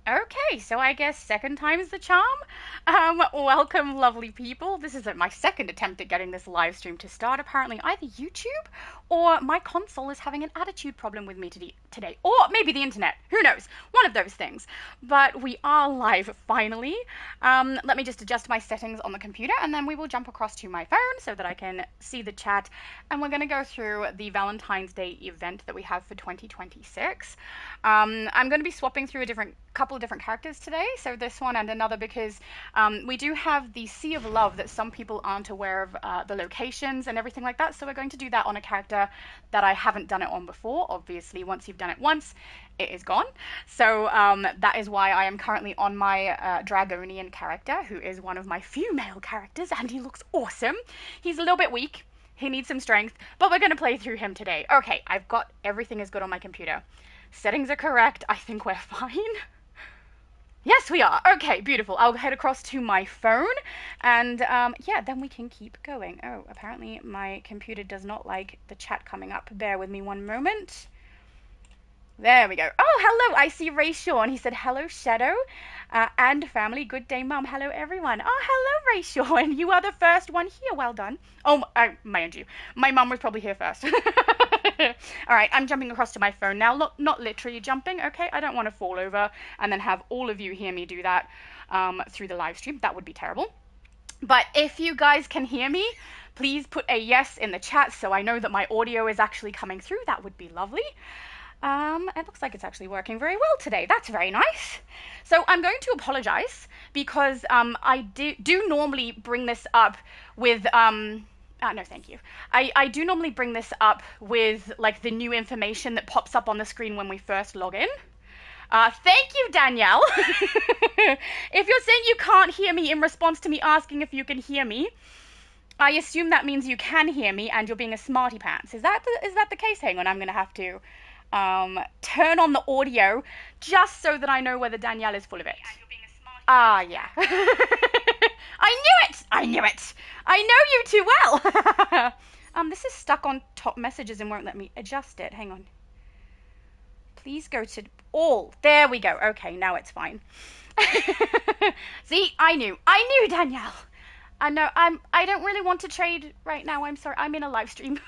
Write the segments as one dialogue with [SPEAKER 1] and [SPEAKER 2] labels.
[SPEAKER 1] Okay, so I guess second time's the charm. Welcome, lovely people. This is my second attempt at getting this live stream to start. Apparently, either YouTube or my console is having an attitude problem with me today, or maybe the internet. Who knows? One of those things. But we are live finally. Let me just adjust my settings on the computer, and then we will jump across to my phone so that I can see the chat. And we're going to go through the Valentine's Day event that we have for 2026. I'm going to be swapping through a couple of different characters today, so this one and another, because we do have the Sea of Love that some people aren't aware of, the locations and everything like that, so we're going to do that on a character that I haven't done it on before. Obviously, once you've done it once, it is gone. So that is why I am currently on my Dragonian character, who is one of my female characters, and he looks awesome. He's a little bit weak. He needs some strength, but we're going to play through him today. Okay, I've got everything is good on my computer. Settings are correct. I think we're fine. Yes, we are. Okay, beautiful. I'll head across to my phone, and yeah, then we can keep going. Oh, apparently my computer does not like the chat coming up. Bear with me one moment. There we go. Oh, hello. I see Ray Sean. He said, hello, Shadow and family. Good day, Mum. Hello, everyone. Oh, hello, Ray Sean. You are the first one here. Well done. Oh, mind you, my mum was probably here first. All right, I'm jumping across to my phone now. Look, not literally jumping, okay? I don't want to fall over and then have all of you hear me do that through the live stream. That would be terrible. But if you guys can hear me, please put a yes in the chat so I know that my audio is actually coming through. That would be lovely. It looks like it's actually working very well today. That's very nice. So I'm going to apologize because I do normally bring this up with no, thank you. I do normally bring this up with like the new information that pops up on the screen when we first log in. Thank you, Danielle. If you're saying you can't hear me in response to me asking if you can hear me, I assume that means you can hear me and you're being a smarty pants. Is that the case? Hang on, I'm going to have to turn on the audio just so that I know whether Danielle is full of it. Ah, yeah. I knew it. I know you too well. This is stuck on top messages and won't let me adjust it. Hang on. Please go to all. There we go. Okay, now it's fine. See, I knew, Danielle. I know I don't really want to trade right now. I'm sorry. I'm in a live stream.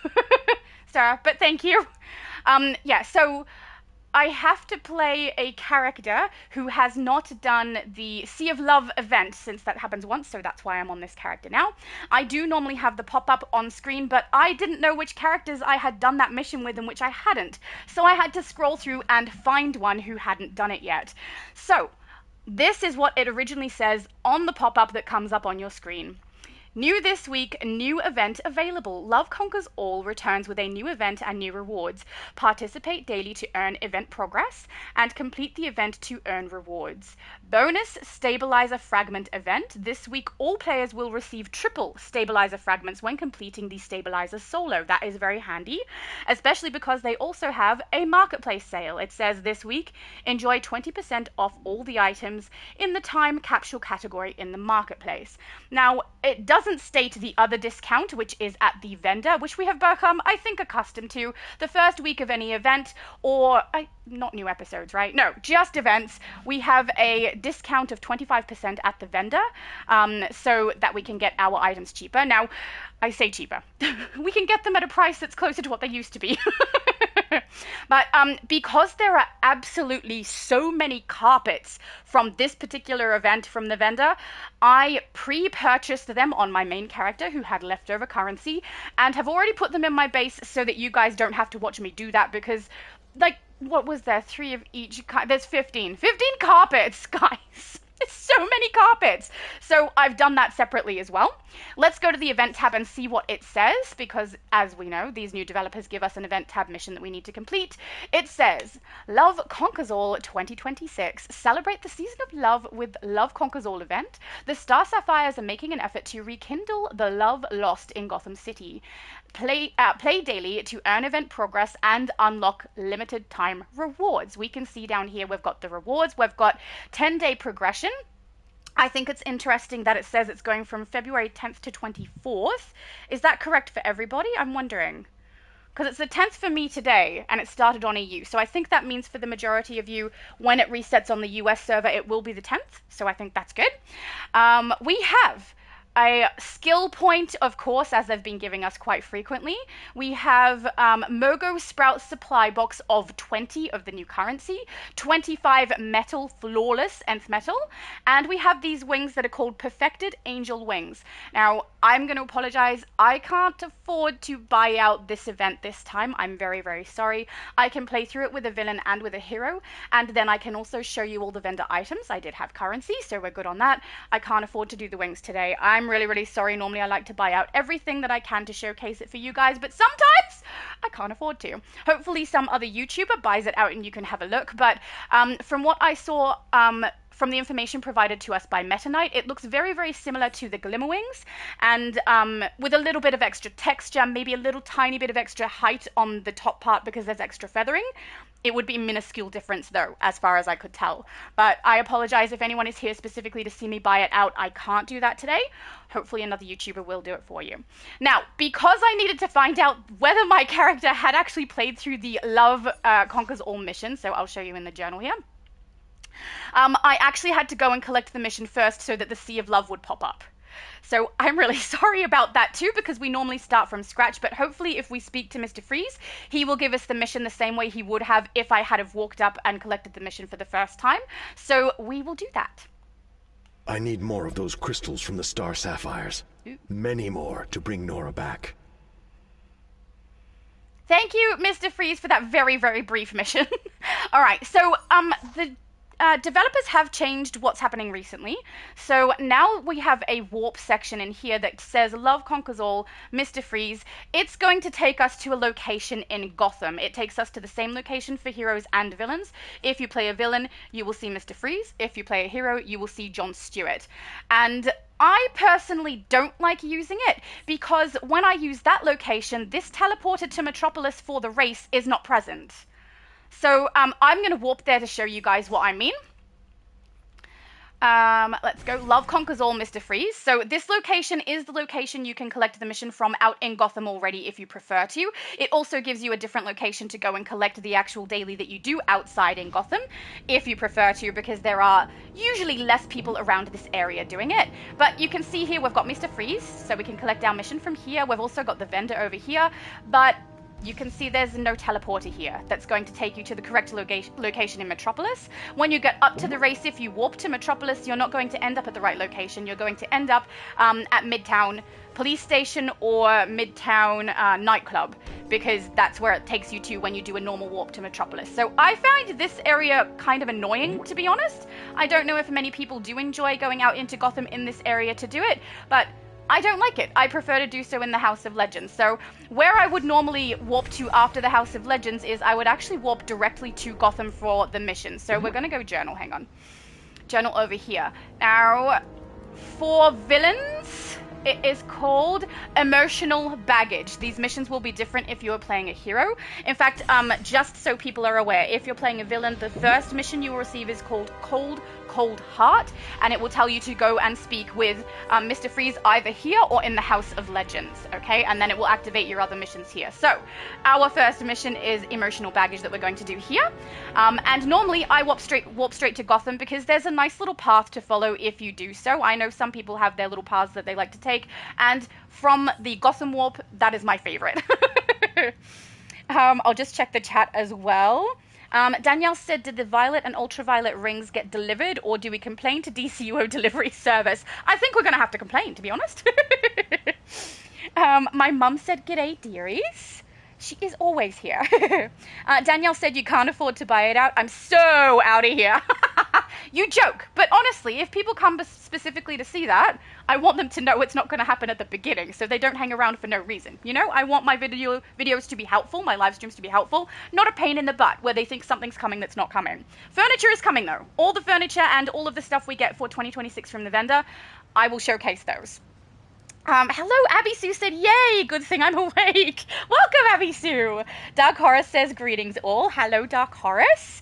[SPEAKER 1] Sarah, but thank you. Yeah, so I have to play a character who has not done the Sea of Love event, since that happens once, so that's why I'm on this character now. I do normally have the pop-up on screen, but I didn't know which characters I had done that mission with and which I hadn't. So I had to scroll through and find one who hadn't done it yet. So this is what it originally says on the pop-up that comes up on your screen. New this week, new event available. Love Conquers All returns with a new event and new rewards. Participate daily to earn event progress and complete the event to earn rewards. Bonus Stabilizer Fragment event. This week, all players will receive triple Stabilizer Fragments when completing the Stabilizer solo. That is very handy, especially because they also have a marketplace sale. It says this week, enjoy 20% off all the items in the time capsule category in the marketplace. Now, it doesn't state the other discount, which is at the vendor, which we have become, I think, accustomed to. The first week of any event, or not new episodes, right? No, just events. We have a discount of 25% at the vendor, so that we can get our items cheaper. Now, I say cheaper. We can get them at a price that's closer to what they used to be. But because there are absolutely so many carpets from this particular event from the vendor, I pre-purchased them on my main character who had leftover currency and have already put them in my base so that you guys don't have to watch me do that, because, like, what was there? 3 of each kind. There's 15 carpets, guys. It's so many carpets. So I've done that separately as well. Let's go to the event tab and see what it says, because as we know, these new developers give us an event tab mission that we need to complete. It says, Love Conquers All 2026. Celebrate the season of love with Love Conquers All event. The Star Sapphires are making an effort to rekindle the love lost in Gotham City. Play daily to earn event progress and unlock limited time rewards. We can see down here we've got the rewards. We've got 10-day progression. I think it's interesting that it says it's going from February 10th to 24th. Is that correct for everybody? I'm wondering. because it's the 10th for me today, and it started on EU. So I think that means for the majority of you, when it resets on the US server, it will be the 10th. So I think that's good. We have a skill point, of course, as they've been giving us quite frequently. We have Mogo Sprout supply box of 20 of the new currency, 25 metal, flawless nth metal, and we have these wings that are called Perfected Angel Wings. Now, I'm going to apologize. I can't afford to buy out this event this time. I'm very, very sorry. I can play through it with a villain and with a hero, and then I can also show you all the vendor items. I did have currency, so we're good on that. I can't afford to do the wings today. I'm really, really sorry. Normally I like to buy out everything that I can to showcase it for you guys, but sometimes I can't afford to. Hopefully some other YouTuber buys it out and you can have a look, but from what I saw, from the information provided to us by Meta Knight, it looks very, very similar to the Glimmer Wings, and with a little bit of extra texture, maybe a little tiny bit of extra height on the top part because there's extra feathering. It would be a minuscule difference though, as far as I could tell. But I apologize if anyone is here specifically to see me buy it out. I can't do that today. Hopefully another YouTuber will do it for you. Now, because I needed to find out whether my character had actually played through the Love Conquers All mission, so I'll show you in the journal here. I actually had to go and collect the mission first so that the Sea of Love would pop up. So I'm really sorry about that too, because we normally start from scratch, but hopefully if we speak to Mr. Freeze, he will give us the mission the same way he would have if I had have walked up and collected the mission for the first time. So we will do that.
[SPEAKER 2] I need more of those crystals from the Star Sapphires.
[SPEAKER 1] Ooh.
[SPEAKER 2] Many more to bring Nora back.
[SPEAKER 1] Thank you, Mr. Freeze, for that very, very brief mission. All right, so the developers have changed what's happening recently. So now we have a warp section in here that says Love Conquers All, Mr. Freeze. It's going to take us to a location in Gotham. It takes us to the same location for heroes and villains. If you play a villain, you will see Mr. Freeze. If you play a hero, you will see Jon Stewart. And I personally don't like using it because when I use that location, this teleported to Metropolis for the race is not present. So I'm going to warp there to show you guys what I mean. Let's go. Love Conquers All, Mr. Freeze. So this location is the location you can collect the mission from out in Gotham already if you prefer to. It also gives you a different location to go and collect the actual daily that you do outside in Gotham if you prefer to, because there are usually less people around this area doing it. But you can see here we've got Mr. Freeze, so we can collect our mission from here. We've also got the vendor over here, but you can see there's no teleporter here that's going to take you to the correct location in Metropolis. When you get up to the race, if you warp to Metropolis, you're not going to end up at the right location. You're going to end up at Midtown Police Station or Midtown Nightclub, because that's where it takes you to when you do a normal warp to Metropolis. So I find this area kind of annoying, to be honest. I don't know if many people do enjoy going out into Gotham in this area to do it, but I don't like it. I prefer to do so in the House of Legends. So where I would normally warp to after the House of Legends is I would actually warp directly to Gotham for the mission. So we're going to go journal. Hang on. Journal over here. Now, for villains, it is called Emotional Baggage. These missions will be different if you are playing a hero. In fact, just so people are aware, if you're playing a villain, the first mission you will receive is called Cold Heart, and it will tell you to go and speak with Mr. Freeze either here or in the House of Legends, okay? And then it will activate your other missions here. So our first mission is Emotional Baggage that we're going to do here. And normally I warp straight to Gotham because there's a nice little path to follow if you do so. I know some people have their little paths that they like to take, and from the Gotham warp, that is my favorite. I'll just check the chat as well. Danielle said, did the violet and ultraviolet rings get delivered, or do we complain to DCUO delivery service? I think we're going to have to complain, to be honest. My mum said, g'day, dearies. She is always here. Danielle said you can't afford to buy it out. I'm so out of here. You joke. But honestly, if people come specifically to see that, I want them to know it's not going to happen at the beginning, so they don't hang around for no reason. You know, I want my videos to be helpful, my live streams to be helpful, not a pain in the butt where they think something's coming that's not coming. Furniture is coming, though. All the furniture and all of the stuff we get for 2026 from the vendor, I will showcase those. Hello, Abby Sue said, yay, good thing I'm awake. Welcome, Abby Sue. Dark Horus says, greetings all. Hello, Dark Horus.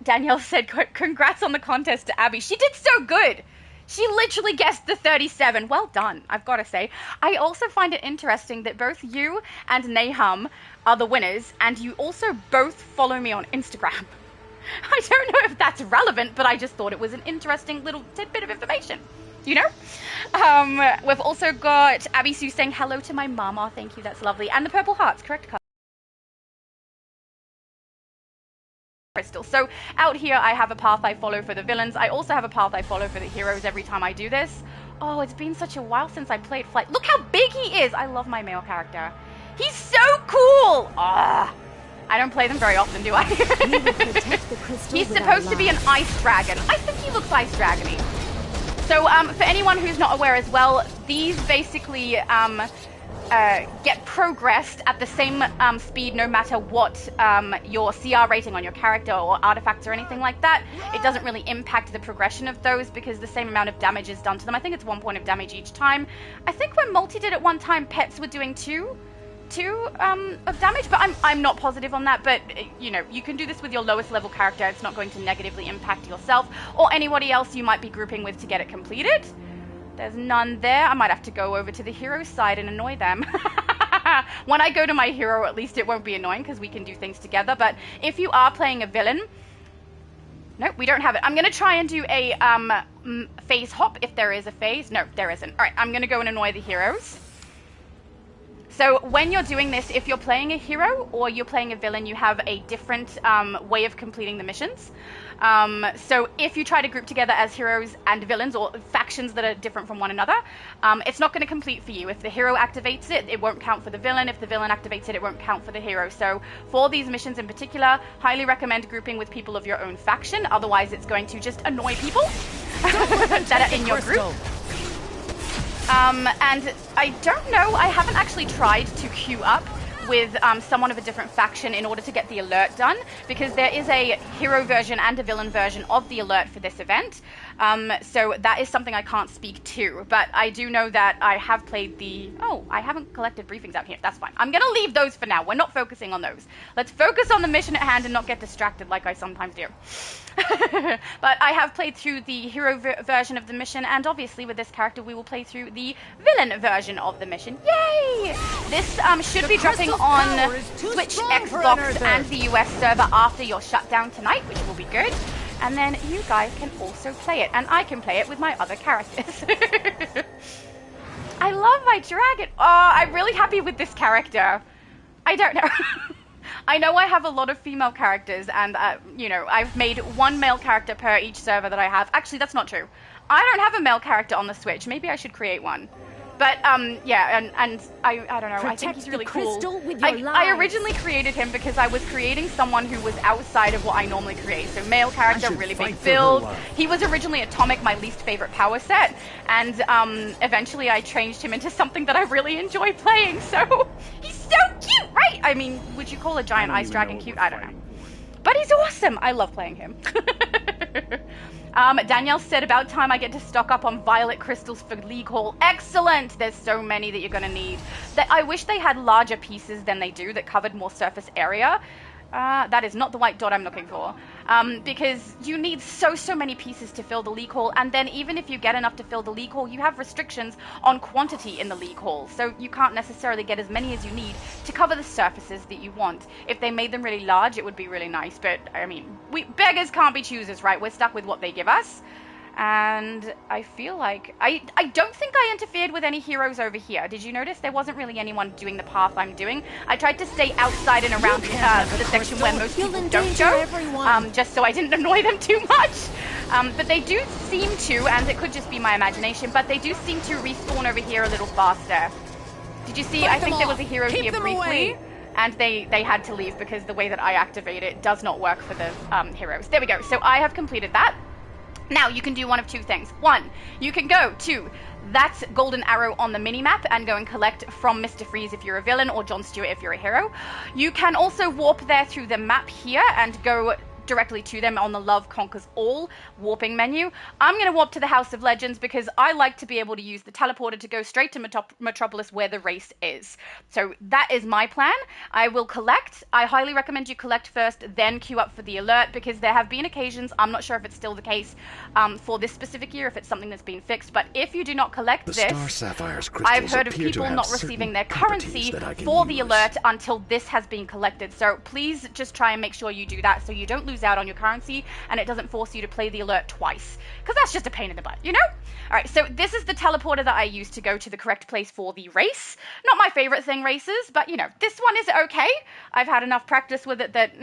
[SPEAKER 1] Danielle said, congrats on the contest to Abby. She did so good. She literally guessed the 37. Well done, I've got to say. I also find it interesting that both you and Nahum are the winners, and you also both follow me on Instagram. I don't know if that's relevant, but I just thought it was an interesting little tidbit of information. You know? We've also got Abby Sue saying hello to my mama. Thank you, that's lovely. And the purple hearts, correct color. Crystal. So out here I have a path I follow for the villains. I also have a path I follow for the heroes every time I do this. Oh, it's been such a while since I played Flight. Look how big he is! I love my male character. He's so cool! Ah, I don't play them very often, do I? He's supposed to be an ice dragon. I think he looks ice dragony. So for anyone who's not aware as well, these basically get progressed at the same speed no matter what your CR rating on your character or artifacts or anything like that. It doesn't really impact the progression of those because the same amount of damage is done to them. I think it's 1 point of damage each time. I think when multi did it one time, pets were doing two of damage, but I'm not positive on that. But you know, you can do this with your lowest level character. It's not going to negatively impact yourself or anybody else you might be grouping with to get it completed. There's none there. I might have to go over to the hero side and annoy them. When I go to my hero, at least it won't be annoying because we can do things together. But if you are playing a villain, nope, we don't have it. I'm going to try and do a phase hop if there is a phase. No, there isn't. All right, I'm going to go and annoy the heroes. So when you're doing this, if you're playing a hero or you're playing a villain, you have a different way of completing the missions. So if you try to group together as heroes and villains or factions that are different from one another, it's not going to complete for you. If the hero activates it, it won't count for the villain. If the villain activates it, it won't count for the hero. So for these missions in particular, highly recommend grouping with people of your own faction. Otherwise, it's going to just annoy people that are in your group. And I don't know, I haven't actually tried to queue up with someone of a different faction in order to get the alert done, because there is a hero version and a villain version of the alert for this event. So that is something I can't speak to, but I do know that I have played the... Oh, I haven't collected briefings out here. That's fine. I'm going to leave those for now. We're not focusing on those. Let's focus on the mission at hand and not get distracted like I sometimes do. But I have played through the hero version of the mission, and obviously with this character we will play through the villain version of the mission. Yay! This should be dropping on Switch, Xbox, and the US server after your shutdown tonight, which will be good. And then you guys can also play it, and I can play it with my other characters. I love my dragon. Oh, I'm really happy with this character. I don't know. I know I have a lot of female characters, and, you know, I've made one male character per each server that I have. Actually, that's not true. I don't have a male character on the Switch. Maybe I should create one. But, yeah, and I don't know, I think he's really cool. I originally created him because I was creating someone who was outside of what I normally create. So male character, really big build. He was originally Atomic, my least favorite power set. And eventually I changed him into something that I really enjoy playing. So he's so cute, right? I mean, would you call a giant ice dragon cute? I don't know. But he's awesome. I love playing him. Danielle said, about time I get to stock up on violet crystals for League Hall. Excellent! There's so many that you're going to need. I wish they had larger pieces than they do that covered more surface area. That is not the white dot I'm looking for. Because you need so many pieces to fill the League Hall, and then even if you get enough to fill the League Hall, you have restrictions on quantity in the League Hall, so you can't necessarily get as many as you need to cover the surfaces that you want. If they made them really large, it would be really nice, but, I mean, beggars can't be choosers, right? We're stuck with what they give us. And I feel like... I don't think I interfered with any heroes over here. Did you notice? There wasn't really anyone doing the path I'm doing. I tried to stay outside and around the section where most people don't go, just so I didn't annoy them too much. But they do seem to, and it could just be my imagination, but they do seem to respawn over here a little faster. Did you see? I think there was a hero here briefly. And they had to leave because the way that I activate it does not work for the heroes. There we go. So I have completed that. Now, you can do one of two things. One, you can go to that golden arrow on the mini-map and go and collect from Mr. Freeze if you're a villain, or Jon Stewart if you're a hero. You can also warp there through the map here and go directly to them on the Love Conquers All warping menu. I'm going to warp to the House of Legends because I like to be able to use the teleporter to go straight to Metropolis where the race is. So that is my plan. I will collect. I highly recommend you collect first, then queue up for the alert, because there have been occasions, I'm not sure if it's still the case for this specific year, if it's something that's been fixed, but if you do not collect
[SPEAKER 2] The
[SPEAKER 1] this,
[SPEAKER 2] Star Sapphire's crystals
[SPEAKER 1] I've heard of
[SPEAKER 2] appear to
[SPEAKER 1] people
[SPEAKER 2] have
[SPEAKER 1] not
[SPEAKER 2] certain
[SPEAKER 1] receiving their
[SPEAKER 2] properties
[SPEAKER 1] currency
[SPEAKER 2] that I can
[SPEAKER 1] for the
[SPEAKER 2] use.
[SPEAKER 1] alert until this has been collected. So please just try and make sure you do that so you don't lose out on your currency and it doesn't force you to play the alert twice, because that's just a pain in the butt, you know? All right, so this is the teleporter that I use to go to the correct place for the race. Not my favorite thing, races, but you know, this one is okay. I've had enough practice with it that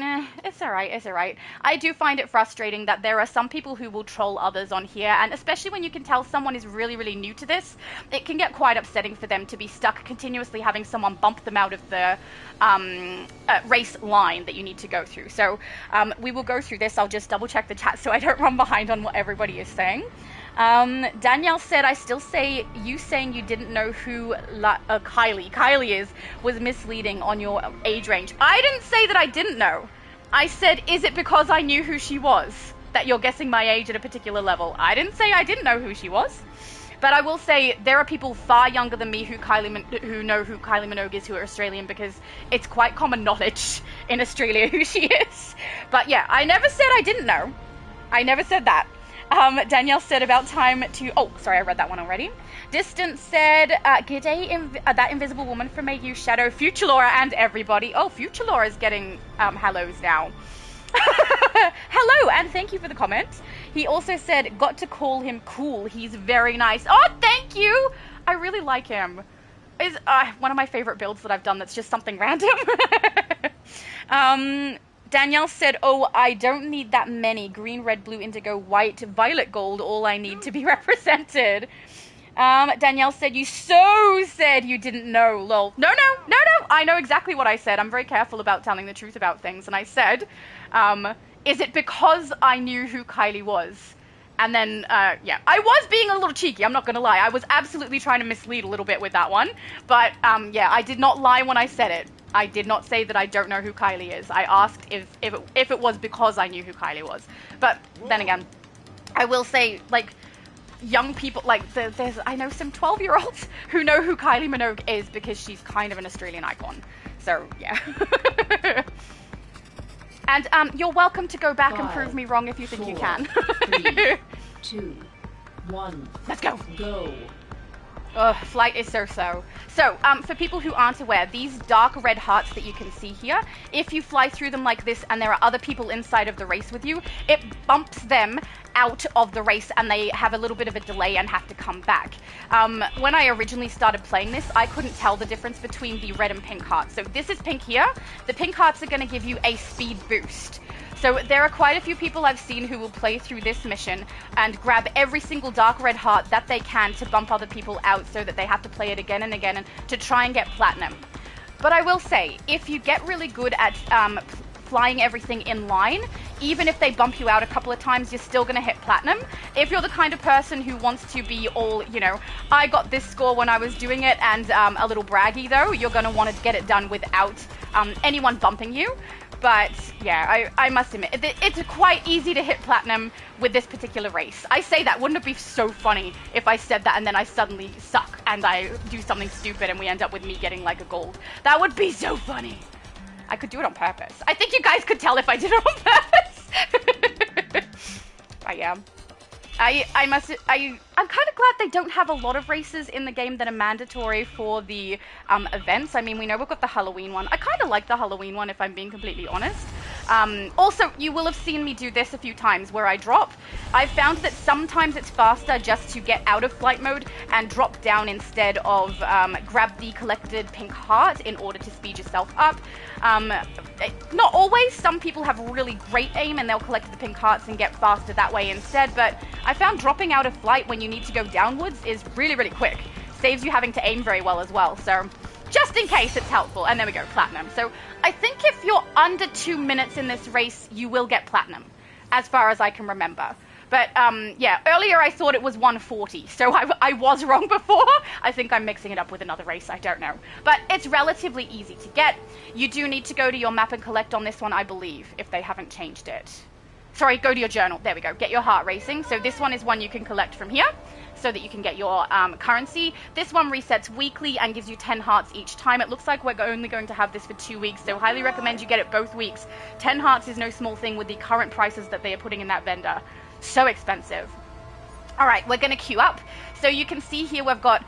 [SPEAKER 1] it's all right, it's all right. I do find it frustrating that there are some people who will troll others on here, and especially when you can tell someone is really, really new to this, it can get quite upsetting for them to be stuck continuously having someone bump them out of the race line that you need to go through. So we will go through this. I'll just double check the chat so I don't run behind on what everybody is saying. Danielle said, I still say you saying you didn't know who Kylie is was misleading on your age range. I didn't say that I didn't know. I said, is it because I knew who she was that you're guessing my age at a particular level? I didn't say I didn't know who she was. But I will say there are people far younger than me who know who Kylie Minogue is, who are Australian, because it's quite common knowledge in Australia who she is. But yeah, I never said I didn't know. I never said that. Danielle said about time to... Oh, sorry, I read that one already. Distance said, G'day, that invisible woman from AU Shadow, Future Laura, and everybody. Oh, Future Laura is getting hellos now. Hello, and thank you for the comment. He also said, got to call him cool. He's very nice. Oh, thank you. I really like him. Is one of my favorite builds that I've done that's just something random. Danielle said, oh, I don't need that many. Green, red, blue, indigo, white, violet, gold. All I need to be represented. Danielle said, you said you didn't know, lol. No. I know exactly what I said. I'm very careful about telling the truth about things. And I said, is it because I knew who Kylie was? And then, yeah, I was being a little cheeky. I'm not going to lie. I was absolutely trying to mislead a little bit with that one. But, yeah, I did not lie when I said it. I did not say that I don't know who Kylie is. I asked if it was because I knew who Kylie was. But then again, I will say, like, young people, like, I know some 12-year-olds who know who Kylie Minogue is because she's kind of an Australian icon. So, yeah. And you're welcome to go back and prove me wrong if you think you can.
[SPEAKER 3] 3, 2, 1.
[SPEAKER 1] Let's go.
[SPEAKER 3] Go.
[SPEAKER 1] Ugh, flight is so-so. So, for people who aren't aware, these dark red hearts that you can see here, if you fly through them like this and there are other people inside of the race with you, it bumps them out of the race and they have a little bit of a delay and have to come back. When I originally started playing this, I couldn't tell the difference between the red and pink hearts. So this is pink here. The pink hearts are going to give you a speed boost. So there are quite a few people I've seen who will play through this mission and grab every single dark red heart that they can to bump other people out so that they have to play it again and again and to try and get platinum. But I will say, if you get really good at flying everything in line, even if they bump you out a couple of times, you're still going to hit platinum. If you're the kind of person who wants to be all, you know, I got this score when I was doing it and a little braggy though, you're going to want to get it done without anyone bumping you. But yeah, I must admit, it's quite easy to hit platinum with this particular race. I say that, wouldn't it be so funny if I said that and then I suddenly suck and I do something stupid and we end up with me getting like a gold? That would be so funny. I could do it on purpose. I think you guys could tell if I did it on purpose. I am. I'm kind of glad they don't have a lot of races in the game that are mandatory for the events. I mean, we know we've got the Halloween one. I kind of like the Halloween one, if I'm being completely honest. Also, you will have seen me do this a few times where I drop. I've found that sometimes it's faster just to get out of flight mode and drop down instead of grab the collected pink heart in order to speed yourself up. Not always. Some people have really great aim and they'll collect the pink hearts and get faster that way instead, but I found dropping out of flight when you need to go downwards is really, really quick. Saves you having to aim very well as well, so just in case it's helpful. And there we go, platinum. So I think if you're under 2 minutes in this race, you will get platinum, as far as I can remember. But yeah, earlier I thought it was 140, so I was wrong before. I think I'm mixing it up with another race, I don't know. But it's relatively easy to get. You do need to go to your map and collect on this one, I believe, if they haven't changed it. Sorry, go to your journal. There we go. Get your heart racing. So this one is one you can collect from here so that you can get your currency. This one resets weekly and gives you 10 hearts each time. It looks like we're only going to have this for 2 weeks, so highly recommend you get it both weeks. 10 hearts is no small thing with the current prices that they are putting in that vendor. So expensive. All right, we're going to queue up. So you can see here we've got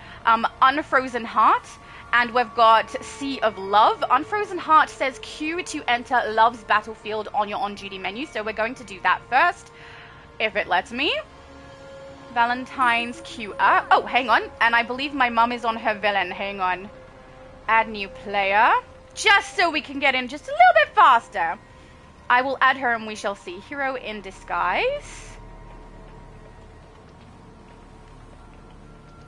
[SPEAKER 1] Unfrozen Heart. And we've got Sea of Love. Unfrozen Heart says queue to enter Love's battlefield on your on-duty menu. So we're going to do that first, if it lets me. Valentine's queue up. Oh, hang on. And I believe my mum is on her villain. Hang on. Add new player. Just so we can get in just a little bit faster. I will add her and we shall see. Hero in disguise.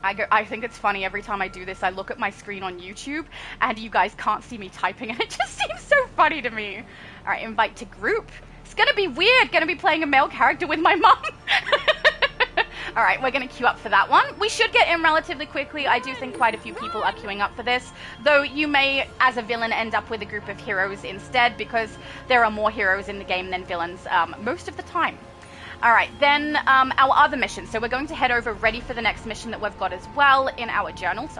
[SPEAKER 1] I think it's funny every time I do this, I look at my screen on YouTube and you guys can't see me typing and it just seems so funny to me. All right, invite to group. It's going to be weird, going to be playing a male character with my mum. All right, we're going to queue up for that one. We should get in relatively quickly. I do think quite a few people are queuing up for this, though you may, as a villain, end up with a group of heroes instead because there are more heroes in the game than villains most of the time. All right, then our other mission. So we're going to head over ready for the next mission that we've got as well in our journal,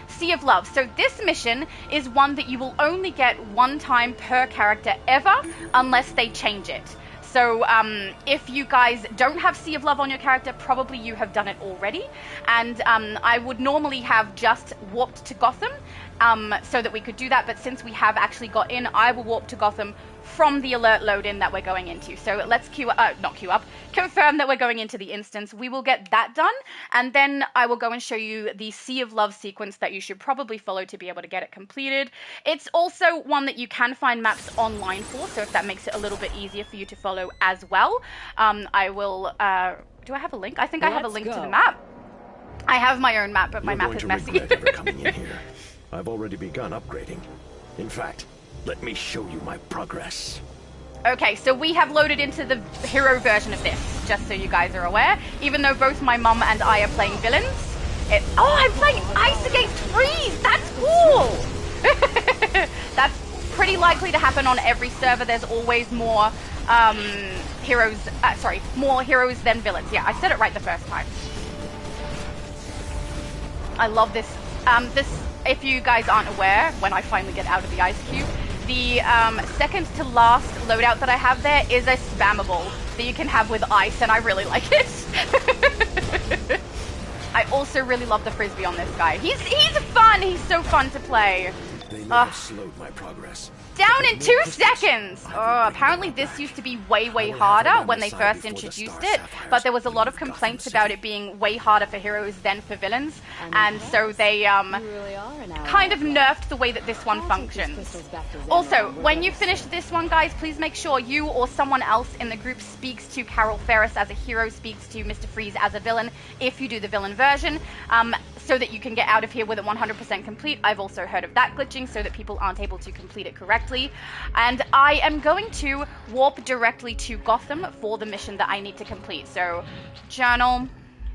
[SPEAKER 1] Sea of Love. So this mission is one that you will only get one time per character ever unless they change it. So if you guys don't have Sea of Love on your character, probably you have done it already. And I would normally have just warped to Gotham so that we could do that. But since we have actually got in, I will warp to Gotham from the alert load-in that we're going into. So let's confirm that we're going into the instance. We will get that done, and then I will go and show you the Sea of Love sequence that you should probably follow to be able to get it completed. It's also one that you can find maps online for, so if that makes it a little bit easier for you to follow as well. I will, do I have a link? I think I have a link to the map. I have my own map, but my map is messy.
[SPEAKER 2] You're going to regret ever coming in here. I've already begun upgrading. In fact, let me show you my progress.
[SPEAKER 1] Okay, so we have loaded into the hero version of this, just so you guys are aware. Even though both my mum and I are playing villains. I'm playing Ice Against Freeze! That's cool! That's pretty likely to happen on every server. There's always more more heroes than villains. Yeah, I said it right the first time. I love this. If you guys aren't aware, when I finally get out of the ice cube, the second to last loadout that I have there is a spammable that you can have with ice, and I really like it. I also really love the frisbee on this guy. He's fun. He's so fun to play.
[SPEAKER 2] They may have slowed my progress.
[SPEAKER 1] Down in 2 seconds! Oh, apparently this used to be way harder when they first introduced it, but there was a lot of complaints about it being way harder for heroes than for villains, and so they kind of nerfed the way that this one functions. Also, when you finish this one, guys, please make sure you or someone else in the group speaks to Carol Ferris as a hero, speaks to Mr. Freeze as a villain, if you do the villain version, so that you can get out of here with it 100% complete. I've also heard of that glitching so that people aren't able to complete it correctly. And I am going to warp directly to Gotham for the mission that I need to complete. So, journal,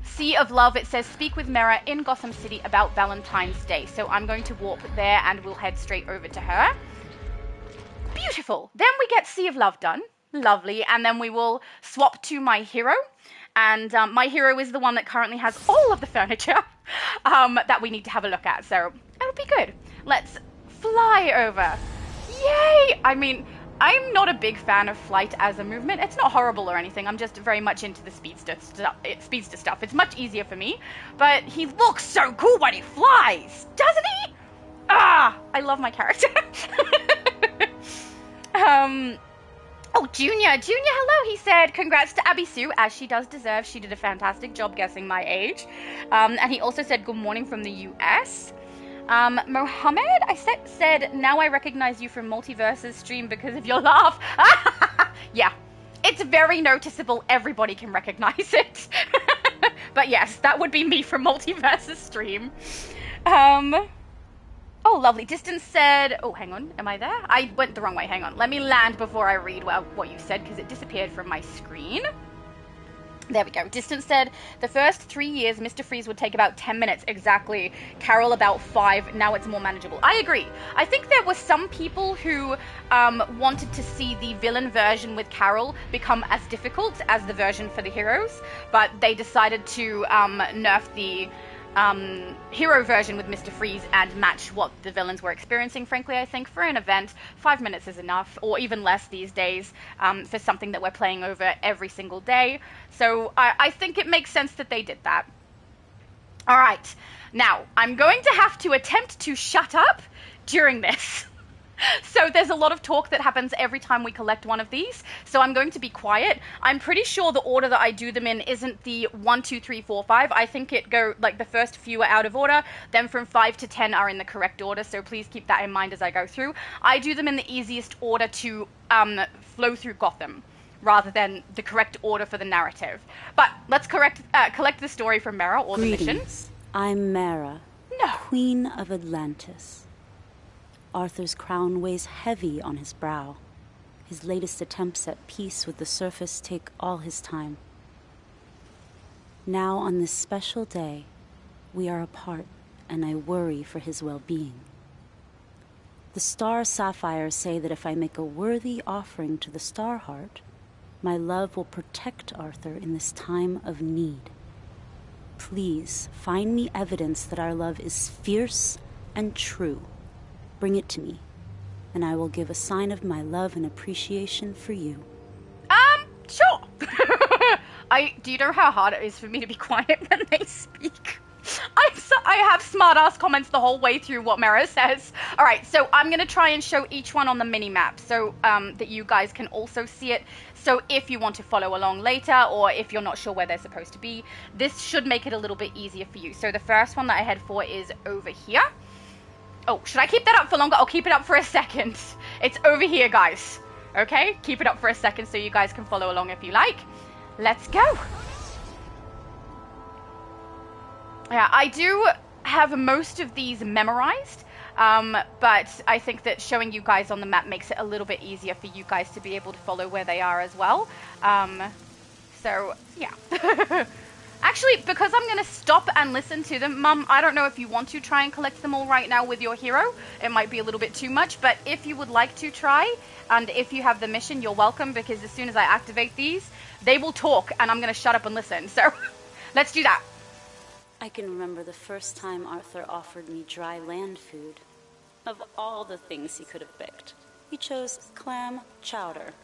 [SPEAKER 1] Sea of Love, it says speak with Mera in Gotham City about Valentine's Day. So I'm going to warp there and we'll head straight over to her. Beautiful. Then we get Sea of Love done. Lovely. And then we will swap to my hero. And my hero is the one that currently has all of the furniture that we need to have a look at. So it'll be good. Let's fly over. Yay! I mean, I'm not a big fan of flight as a movement. It's not horrible or anything. I'm just very much into the speedster stuff. It's much easier for me. But he looks so cool when he flies, doesn't he? Ah! I love my character. Oh, Junior, hello, he said. Congrats to Abby Sue, as she does deserve. She did a fantastic job guessing my age. And he also said good morning from the US. Mohammed, I said, now I recognize you from Multiverse's stream because of your laugh. Yeah, it's very noticeable. Everybody can recognize it. But yes, that would be me from Multiverse's stream. Oh, lovely. Distance said... Oh, hang on. Am I there? I went the wrong way. Hang on. Let me land before I read what you said, because it disappeared from my screen. There we go. Distance said the first 3 years, Mr. Freeze would take about 10 minutes. Exactly. Carol about 5. Now it's more manageable. I agree. I think there were some people who wanted to see the villain version with Carol become as difficult as the version for the heroes, but they decided to nerf the hero version with Mr. Freeze and match what the villains were experiencing. Frankly, I think for an event, 5 minutes is enough, or even less these days, for something that we're playing over every single day. So I think it makes sense that they did that. All right, now I'm going to have to attempt to shut up during this. So there's a lot of talk that happens every time we collect one of these. So I'm going to be quiet. I'm pretty sure the order that I do them in isn't the 1, 2, 3, 4, 5. I think it go like the first few are out of order. Then from 5 to 10 are in the correct order. So please keep that in mind as I go through. I do them in the easiest order to flow through Gotham, rather than the correct order for the narrative. But let's collect the story from Mara or the mission.
[SPEAKER 4] Greetings. I'm Mara,
[SPEAKER 1] No.
[SPEAKER 4] Queen of Atlantis. Arthur's crown weighs heavy on his brow. His latest attempts at peace with the surface take all his time. Now, on this special day, we are apart, and I worry for his well-being. The star sapphires say that if I make a worthy offering to the star heart, my love will protect Arthur in this time of need. Please find me evidence that our love is fierce and true. Bring it to me, and I will give a sign of my love and appreciation for you.
[SPEAKER 1] Sure. Do you know how hard it is for me to be quiet when they speak? I have smart-ass comments the whole way through what Mara says. All right, so I'm going to try and show each one on the mini-map so that you guys can also see it. So if you want to follow along later, or if you're not sure where they're supposed to be, this should make it a little bit easier for you. So the first one that I head for is over here. Oh, should I keep that up for longer? I'll keep it up for a second. It's over here, guys. Okay? Keep it up for a second so you guys can follow along if you like. Let's go. Yeah, I do have most of these memorized, but I think that showing you guys on the map makes it a little bit easier for you guys to be able to follow where they are as well. So, yeah. Actually, because I'm going to stop and listen to them, Mum, I don't know if you want to try and collect them all right now with your hero. It might be a little bit too much, but if you would like to try, and if you have the mission, you're welcome, because as soon as I activate these, they will talk, and I'm going to shut up and listen. So, let's do that.
[SPEAKER 4] I can remember the first time Arthur offered me dry land food. Of all the things he could have picked, he chose clam chowder.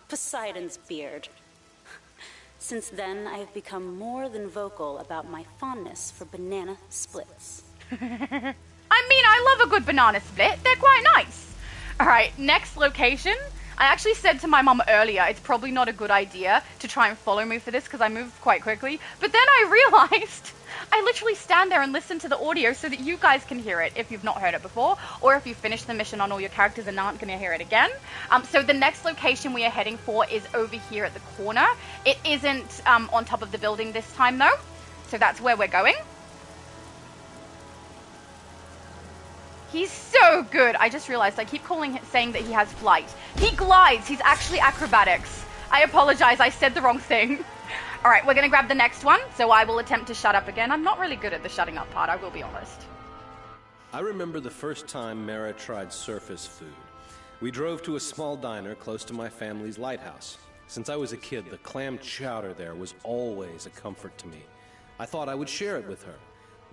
[SPEAKER 4] Poseidon's beard. Since then, I have become more than vocal about my fondness for banana splits.
[SPEAKER 1] I mean, I love a good banana split. They're quite nice. All right, next location. I actually said to my mum earlier, it's probably not a good idea to try and follow me for this because I move quite quickly. But then I realized I literally stand there and listen to the audio so that you guys can hear it if you've not heard it before, or if you finish the mission on all your characters and aren't going to hear it again. So the next location we are heading for is over here at the corner. It isn't on top of the building this time though, so that's where we're going. He's so good. I just realized I keep saying that he has flight. He glides. He's actually acrobatics. I apologize. I said the wrong thing. All right, we're going to grab the next one. So I will attempt to shut up again. I'm not really good at the shutting up part, I will be honest.
[SPEAKER 5] I remember the first time Mara tried surface food. We drove to a small diner close to my family's lighthouse. Since I was a kid, the clam chowder there was always a comfort to me. I thought I would share it with her.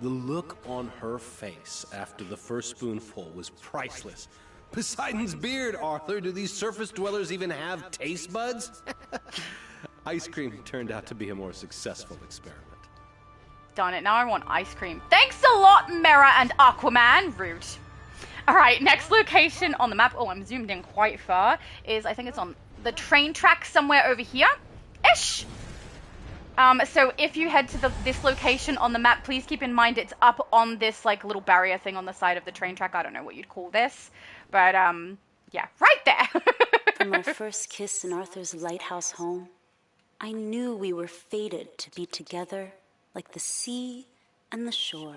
[SPEAKER 5] The look on her face after the first spoonful was priceless. Poseidon's beard, Arthur. Do these surface dwellers even have taste buds? Ice cream turned out to be a more successful experiment.
[SPEAKER 1] Darn it, now I want ice cream. Thanks a lot, Mera and Aquaman. Rude. All right, next location on the map. Oh, I'm zoomed in quite far. I think it's on the train track somewhere over here-ish. So if you head to this location on the map, please keep in mind it's up on this like little barrier thing on the side of the train track. I don't know what you'd call this, but yeah, right there.
[SPEAKER 4] From our first kiss in Arthur's lighthouse home, I knew we were fated to be together like the sea and the shore.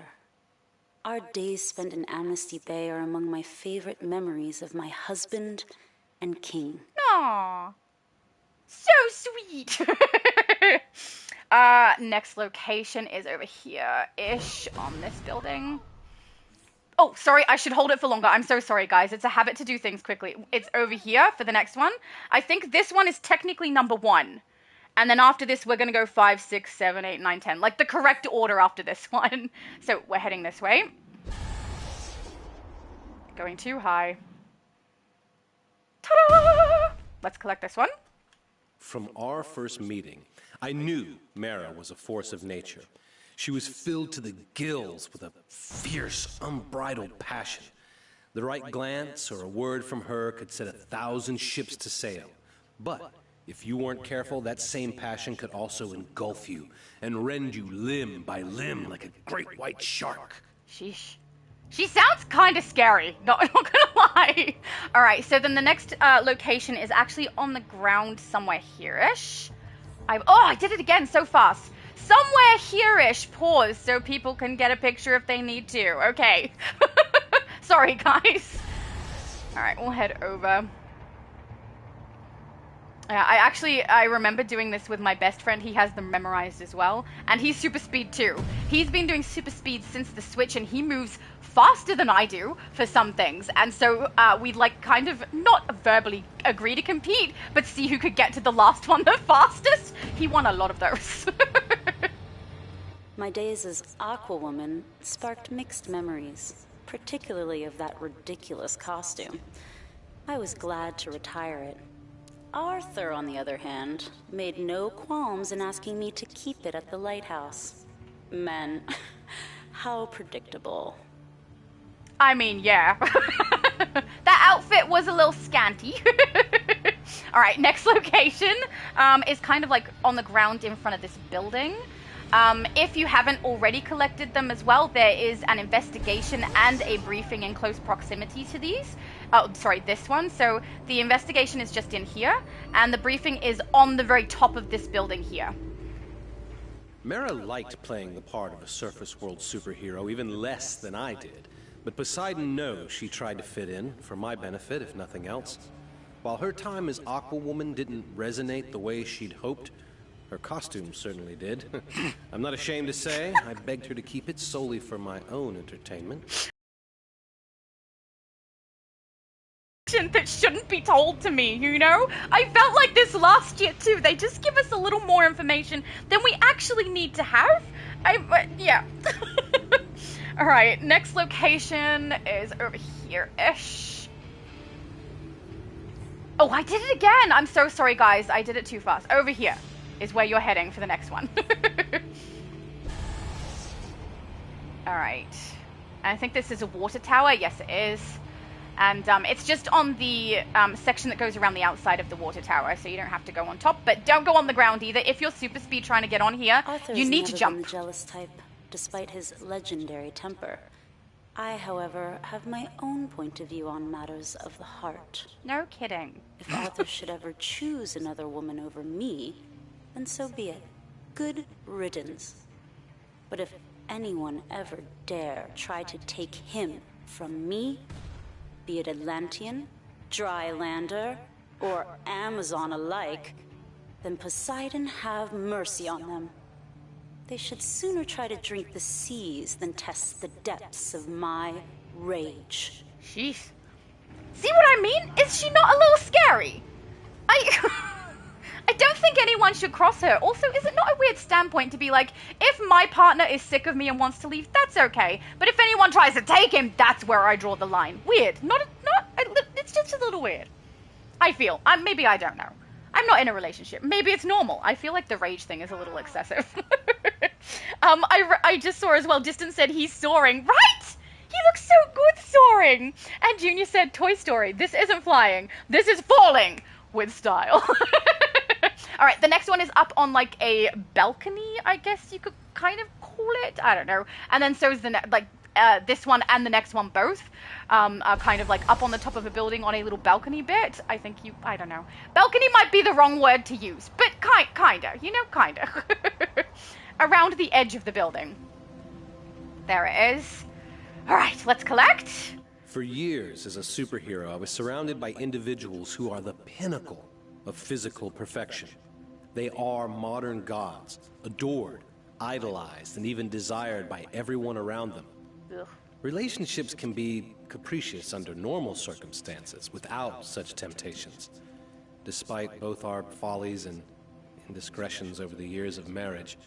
[SPEAKER 4] Our days spent in Amnesty Bay are among my favorite memories of my husband and king.
[SPEAKER 1] Aww. So sweet. Next location is over here-ish on this building. Oh, sorry, I should hold it for longer. I'm so sorry, guys. It's a habit to do things quickly. It's over here for the next one. I think this one is technically number 1. And then after this, we're going to go 5, 6, 7, 8, 9, 10. Like the correct order after this one. So we're heading this way. Going too high. Ta-da! Let's collect this one.
[SPEAKER 5] From our first meeting, I knew Mara was a force of nature. She was filled to the gills with a fierce, unbridled passion. The right glance or a word from her could set 1,000 ships to sail. But if you weren't careful, that same passion could also engulf you and rend you limb by limb like a great white shark.
[SPEAKER 1] Sheesh. She sounds kind of scary, not gonna lie. Alright, so then the next location is actually on the ground somewhere here-ish. I did it again so fast. Somewhere here-ish, pause, so people can get a picture if they need to. Okay. Sorry, guys. Alright, we'll head over. Yeah, I remember doing this with my best friend. He has them memorized as well. And he's super speed too. He's been doing super speed since the Switch, and he moves faster than I do for some things. And so we'd like kind of not verbally agree to compete, but see who could get to the last one the fastest. He won a lot of those.
[SPEAKER 4] My days as Aquawoman sparked mixed memories, particularly of that ridiculous costume. I was glad to retire it. Arthur, on the other hand, made no qualms in asking me to keep it at the lighthouse. Men, how predictable.
[SPEAKER 1] I mean, yeah. That outfit was a little scanty. Alright, next location is kind of like on the ground in front of this building. If you haven't already collected them as well, there is an investigation and a briefing in close proximity to these. Oh, sorry, this one. So the investigation is just in here, and the briefing is on the very top of this building here.
[SPEAKER 5] Mara liked playing the part of a surface world superhero even less than I did. But Poseidon knows she tried to fit in, for my benefit, if nothing else. While her time as Aquawoman didn't resonate the way she'd hoped, her costume certainly did. I'm not ashamed to say, I begged her to keep it solely for my own entertainment.
[SPEAKER 1] That shouldn't be told to me, you know? I felt like this last year too. They just give us a little more information than we actually need to have. Yeah. Alright, next location is over here-ish. Oh, I did it again! I'm so sorry, guys. I did it too fast. Over here is where you're heading for the next one. Alright. I think this is a water tower. Yes, it is. And it's just on the section that goes around the outside of the water tower, so you don't have to go on top. But don't go on the ground either. If you're super speed trying to get on here,
[SPEAKER 4] Arthur's
[SPEAKER 1] you need to
[SPEAKER 4] never
[SPEAKER 1] jump.
[SPEAKER 4] been the jealous type, despite his legendary temper. I, however, have my own point of view on matters of the heart.
[SPEAKER 1] No kidding.
[SPEAKER 4] If Arthur should ever choose another woman over me, then so be it. Good riddance. But if anyone ever dare try to take him from me, be it Atlantean, Drylander, or Amazon alike, then Poseidon have mercy on them. They should sooner try to drink the seas than test the depths of my rage.
[SPEAKER 1] Sheesh. See what I mean? Is she not a little scary? I don't think anyone should cross her. Also, is it not a weird standpoint to be like, if my partner is sick of me and wants to leave, that's okay. But if anyone tries to take him, that's where I draw the line. Weird. It's just a little weird. I feel. Maybe I don't know. I'm not in a relationship. Maybe it's normal. I feel like the rage thing is a little excessive. I just saw as well, Distant said he's soaring. Right! He looks so good soaring. And Junior said, Toy Story, this isn't flying. This is falling with style. Alright, the next one is up on like a balcony, I guess you could kind of call it. I don't know. And then so is this one and the next one both are kind of like up on the top of a building on a little balcony bit. I don't know. Balcony might be the wrong word to use, but kinda, you know, kinda. Around the edge of the building. There it is. Alright, let's collect.
[SPEAKER 5] For years as a superhero, I was surrounded by individuals who are the pinnacle of physical perfection. They are modern gods, adored, idolized, and even desired by everyone around them.
[SPEAKER 1] Ugh.
[SPEAKER 5] Relationships can be capricious under normal circumstances, without such temptations. Despite both our follies and indiscretions over the years of marriage,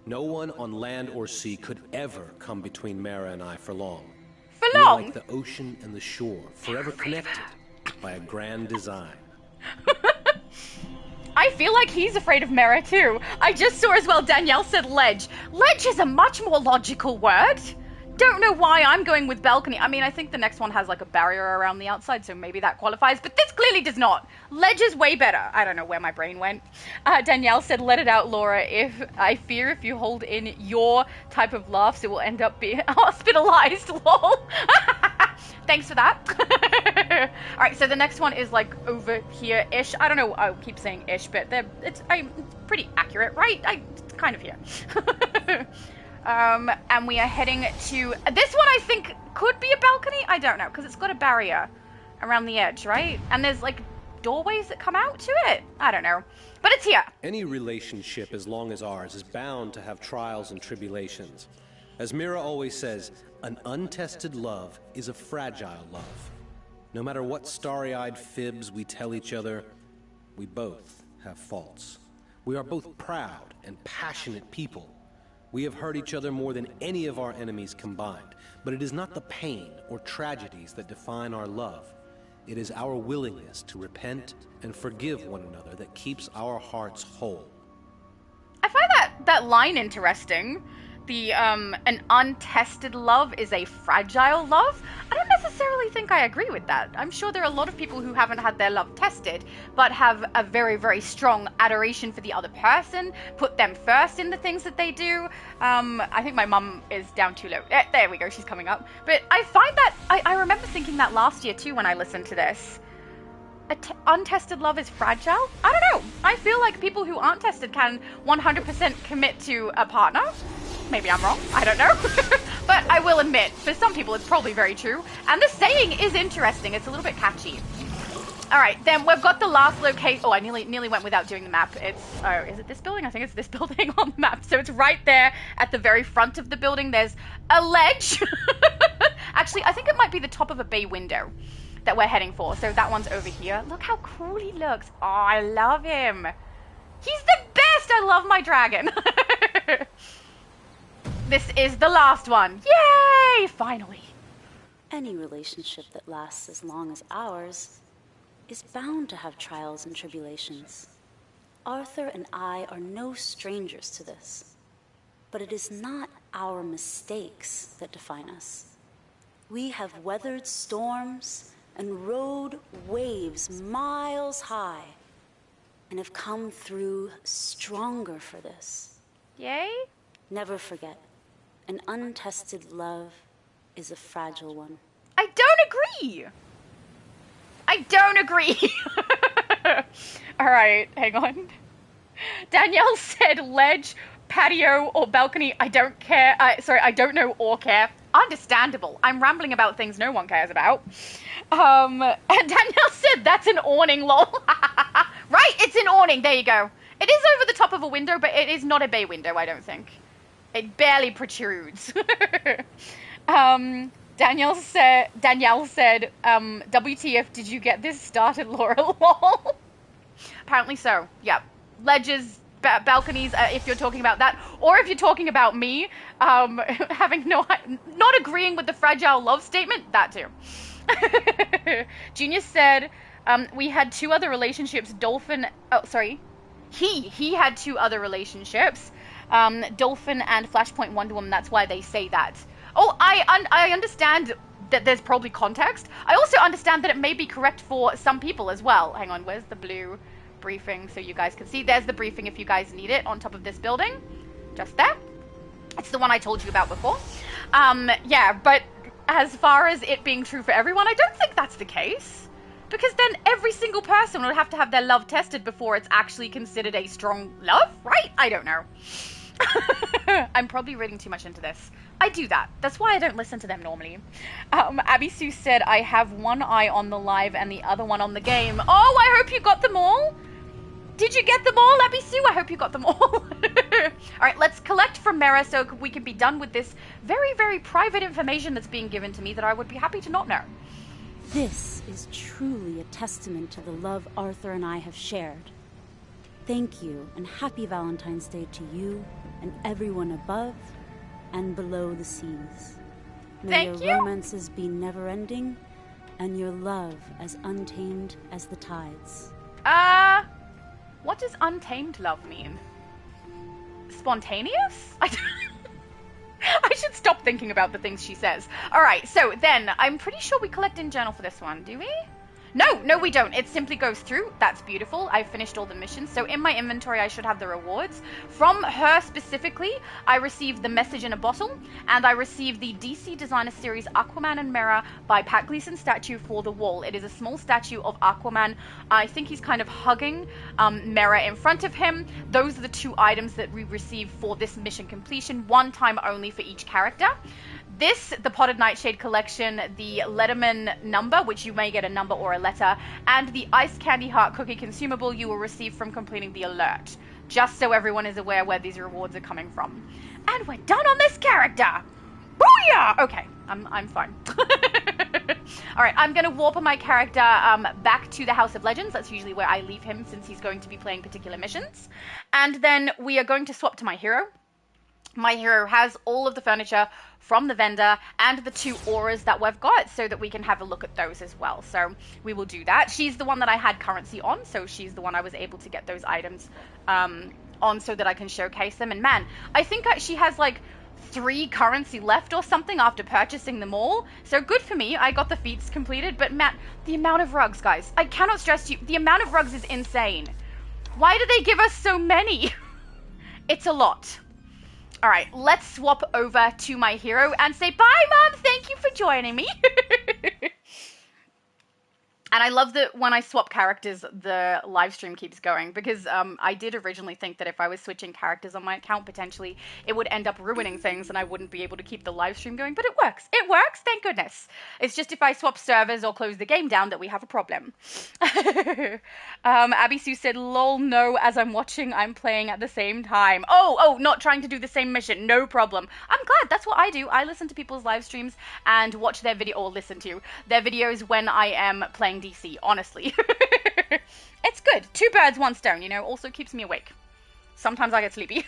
[SPEAKER 5] no one on land or sea could ever come between Mara and I for long.
[SPEAKER 1] For
[SPEAKER 5] We are
[SPEAKER 1] long?
[SPEAKER 5] like the ocean and the shore, forever connected by a grand design.
[SPEAKER 1] I feel like he's afraid of Mera too. I just saw as well Danielle said ledge. Ledge is a much more logical word. Don't know why I'm going with balcony. I mean, I think the next one has like a barrier around the outside, so maybe that qualifies, but this clearly does not. Ledge is way better. I don't know where my brain went. Danielle said, let it out, Laura. I fear if you hold in your type of laughs, it will end up being hospitalized, lol. Thanks for that. Alright, so the next one is like over here-ish. I don't know, I keep saying ish, but it's pretty accurate, right? It's kind of here. And we are heading to... This one I think could be a balcony? I don't know, because it's got a barrier around the edge, right? And there's like doorways that come out to it? I don't know. But it's here.
[SPEAKER 5] Any relationship as long as ours is bound to have trials and tribulations. As Mira always says, an untested love is a fragile love. No matter what starry-eyed fibs we tell each other, we both have faults. We are both proud and passionate people. We have hurt each other more than any of our enemies combined, but it is not the pain or tragedies that define our love. It is our willingness to repent and forgive one another that keeps our hearts whole.
[SPEAKER 1] I find that line interesting. An untested love is a fragile love. I don't necessarily think I agree with that. I'm sure there are a lot of people who haven't had their love tested, but have a very, very strong adoration for the other person, put them first in the things that they do. I think my mum is down too low. There we go, she's coming up. But I find that, I remember thinking that last year too when I listened to this. Untested love is fragile? I don't know. I feel like people who aren't tested can 100% commit to a partner. Maybe I'm wrong. I don't know. But I will admit, for some people, it's probably very true. And the saying is interesting. It's a little bit catchy. All right, then we've got the last location. Oh, I nearly went without doing the map. It's, is it this building? I think it's this building on the map. So it's right there at the very front of the building. There's a ledge. Actually, I think it might be the top of a bay window that we're heading for. So that one's over here. Look how cool he looks. Oh, I love him. He's the best. I love my dragon. This is the last one. Yay! Finally.
[SPEAKER 4] Any relationship that lasts as long as ours is bound to have trials and tribulations. Arthur and I are no strangers to this. But it is not our mistakes that define us. We have weathered storms and rode waves miles high and have come through stronger for this.
[SPEAKER 1] Yay?
[SPEAKER 4] Never forget, an untested love is a fragile one.
[SPEAKER 1] I don't agree. I don't agree. All right, hang on. Danielle said ledge, patio, or balcony. I don't care. I don't know or care. Understandable. I'm rambling about things no one cares about. And Danielle said that's an awning, lol. Right, it's an awning. There you go. It is over the top of a window, but it is not a bay window, I don't think. It barely protrudes. Danielle said, WTF, did you get this started, Laura? Lol. Apparently so. Yeah. Ledges, balconies, if you're talking about that, or if you're talking about me having not agreeing with the fragile love statement, that too. Genius said we had two other relationships. He had two other relationships. Dolphin and Flashpoint Wonder Woman. That's why they say that. Oh, I understand that there's probably context. I also understand that it may be correct for some people as well. Hang on, where's the blue briefing so you guys can see? There's the briefing if you guys need it on top of this building. Just there. It's the one I told you about before. Yeah, but as far as it being true for everyone, I don't think that's the case. Because then every single person would have to have their love tested before it's actually considered a strong love, right? I don't know. I'm probably reading too much into this. I do that. That's why I don't listen to them normally. Abby Sue said, I have one eye on the live and the other one on the game. Oh, I hope you got them all. Did you get them all, Abby Sue? I hope you got them all. All right, let's collect from Mera so we can be done with this very, very private information that's being given to me that I would be happy to not know.
[SPEAKER 4] This is truly a testament to the love Arthur and I have shared. Thank you, and happy Valentine's Day to you and everyone above and below the seas. May
[SPEAKER 1] Thank
[SPEAKER 4] your
[SPEAKER 1] you.
[SPEAKER 4] romances be never-ending, and your love as untamed as the tides.
[SPEAKER 1] What does untamed love mean? Spontaneous? I should stop thinking about the things she says. Alright, so then, I'm pretty sure we collect in journal for this one, do we? No, we don't. It simply goes through. That's beautiful. I finished all the missions. So in my inventory, I should have the rewards. From her specifically, I received the message in a bottle, and I received the DC Designer Series Aquaman and Mera by Pat Gleason statue for the wall. It is a small statue of Aquaman. I think he's kind of hugging Mera in front of him. Those are the two items that we received for this mission completion, one time only for each character. This, the Potted Nightshade collection, the Letterman number, which you may get a number or a letter, and the Ice Candy Heart cookie consumable you will receive from completing the alert. Just so everyone is aware where these rewards are coming from. And we're done on this character! Booyah! Okay, I'm fine. Alright, I'm going to warp my character back to the House of Legends. That's usually where I leave him since he's going to be playing particular missions. And then we are going to swap to my hero. My hero has all of the furniture from the vendor and the two auras that we've got so that we can have a look at those as well. So we will do that. She's the one that I had currency on, so she's the one I was able to get those items on so that I can showcase them. And man, I think she has like 3 currency left or something after purchasing them all. So good for me. I got the feats completed. But Matt, the amount of rugs, guys, I cannot stress to you, the amount of rugs is insane. Why do they give us so many? It's a lot. All right, let's swap over to my hero and say, bye, Mom. Thank you for joining me. And I love that when I swap characters, the live stream keeps going because I did originally think that if I was switching characters on my account, potentially it would end up ruining things and I wouldn't be able to keep the live stream going, but it works. It works, thank goodness. It's just if I swap servers or close the game down that we have a problem. Abby Sue said, lol, no, as I'm watching, I'm playing at the same time. Oh, not trying to do the same mission, no problem. I'm glad, that's what I do. I listen to people's live streams and watch their video, or listen to their videos when I am playing DC, honestly. It's good. 2 birds, 1 stone, you know, also keeps me awake. Sometimes I get sleepy.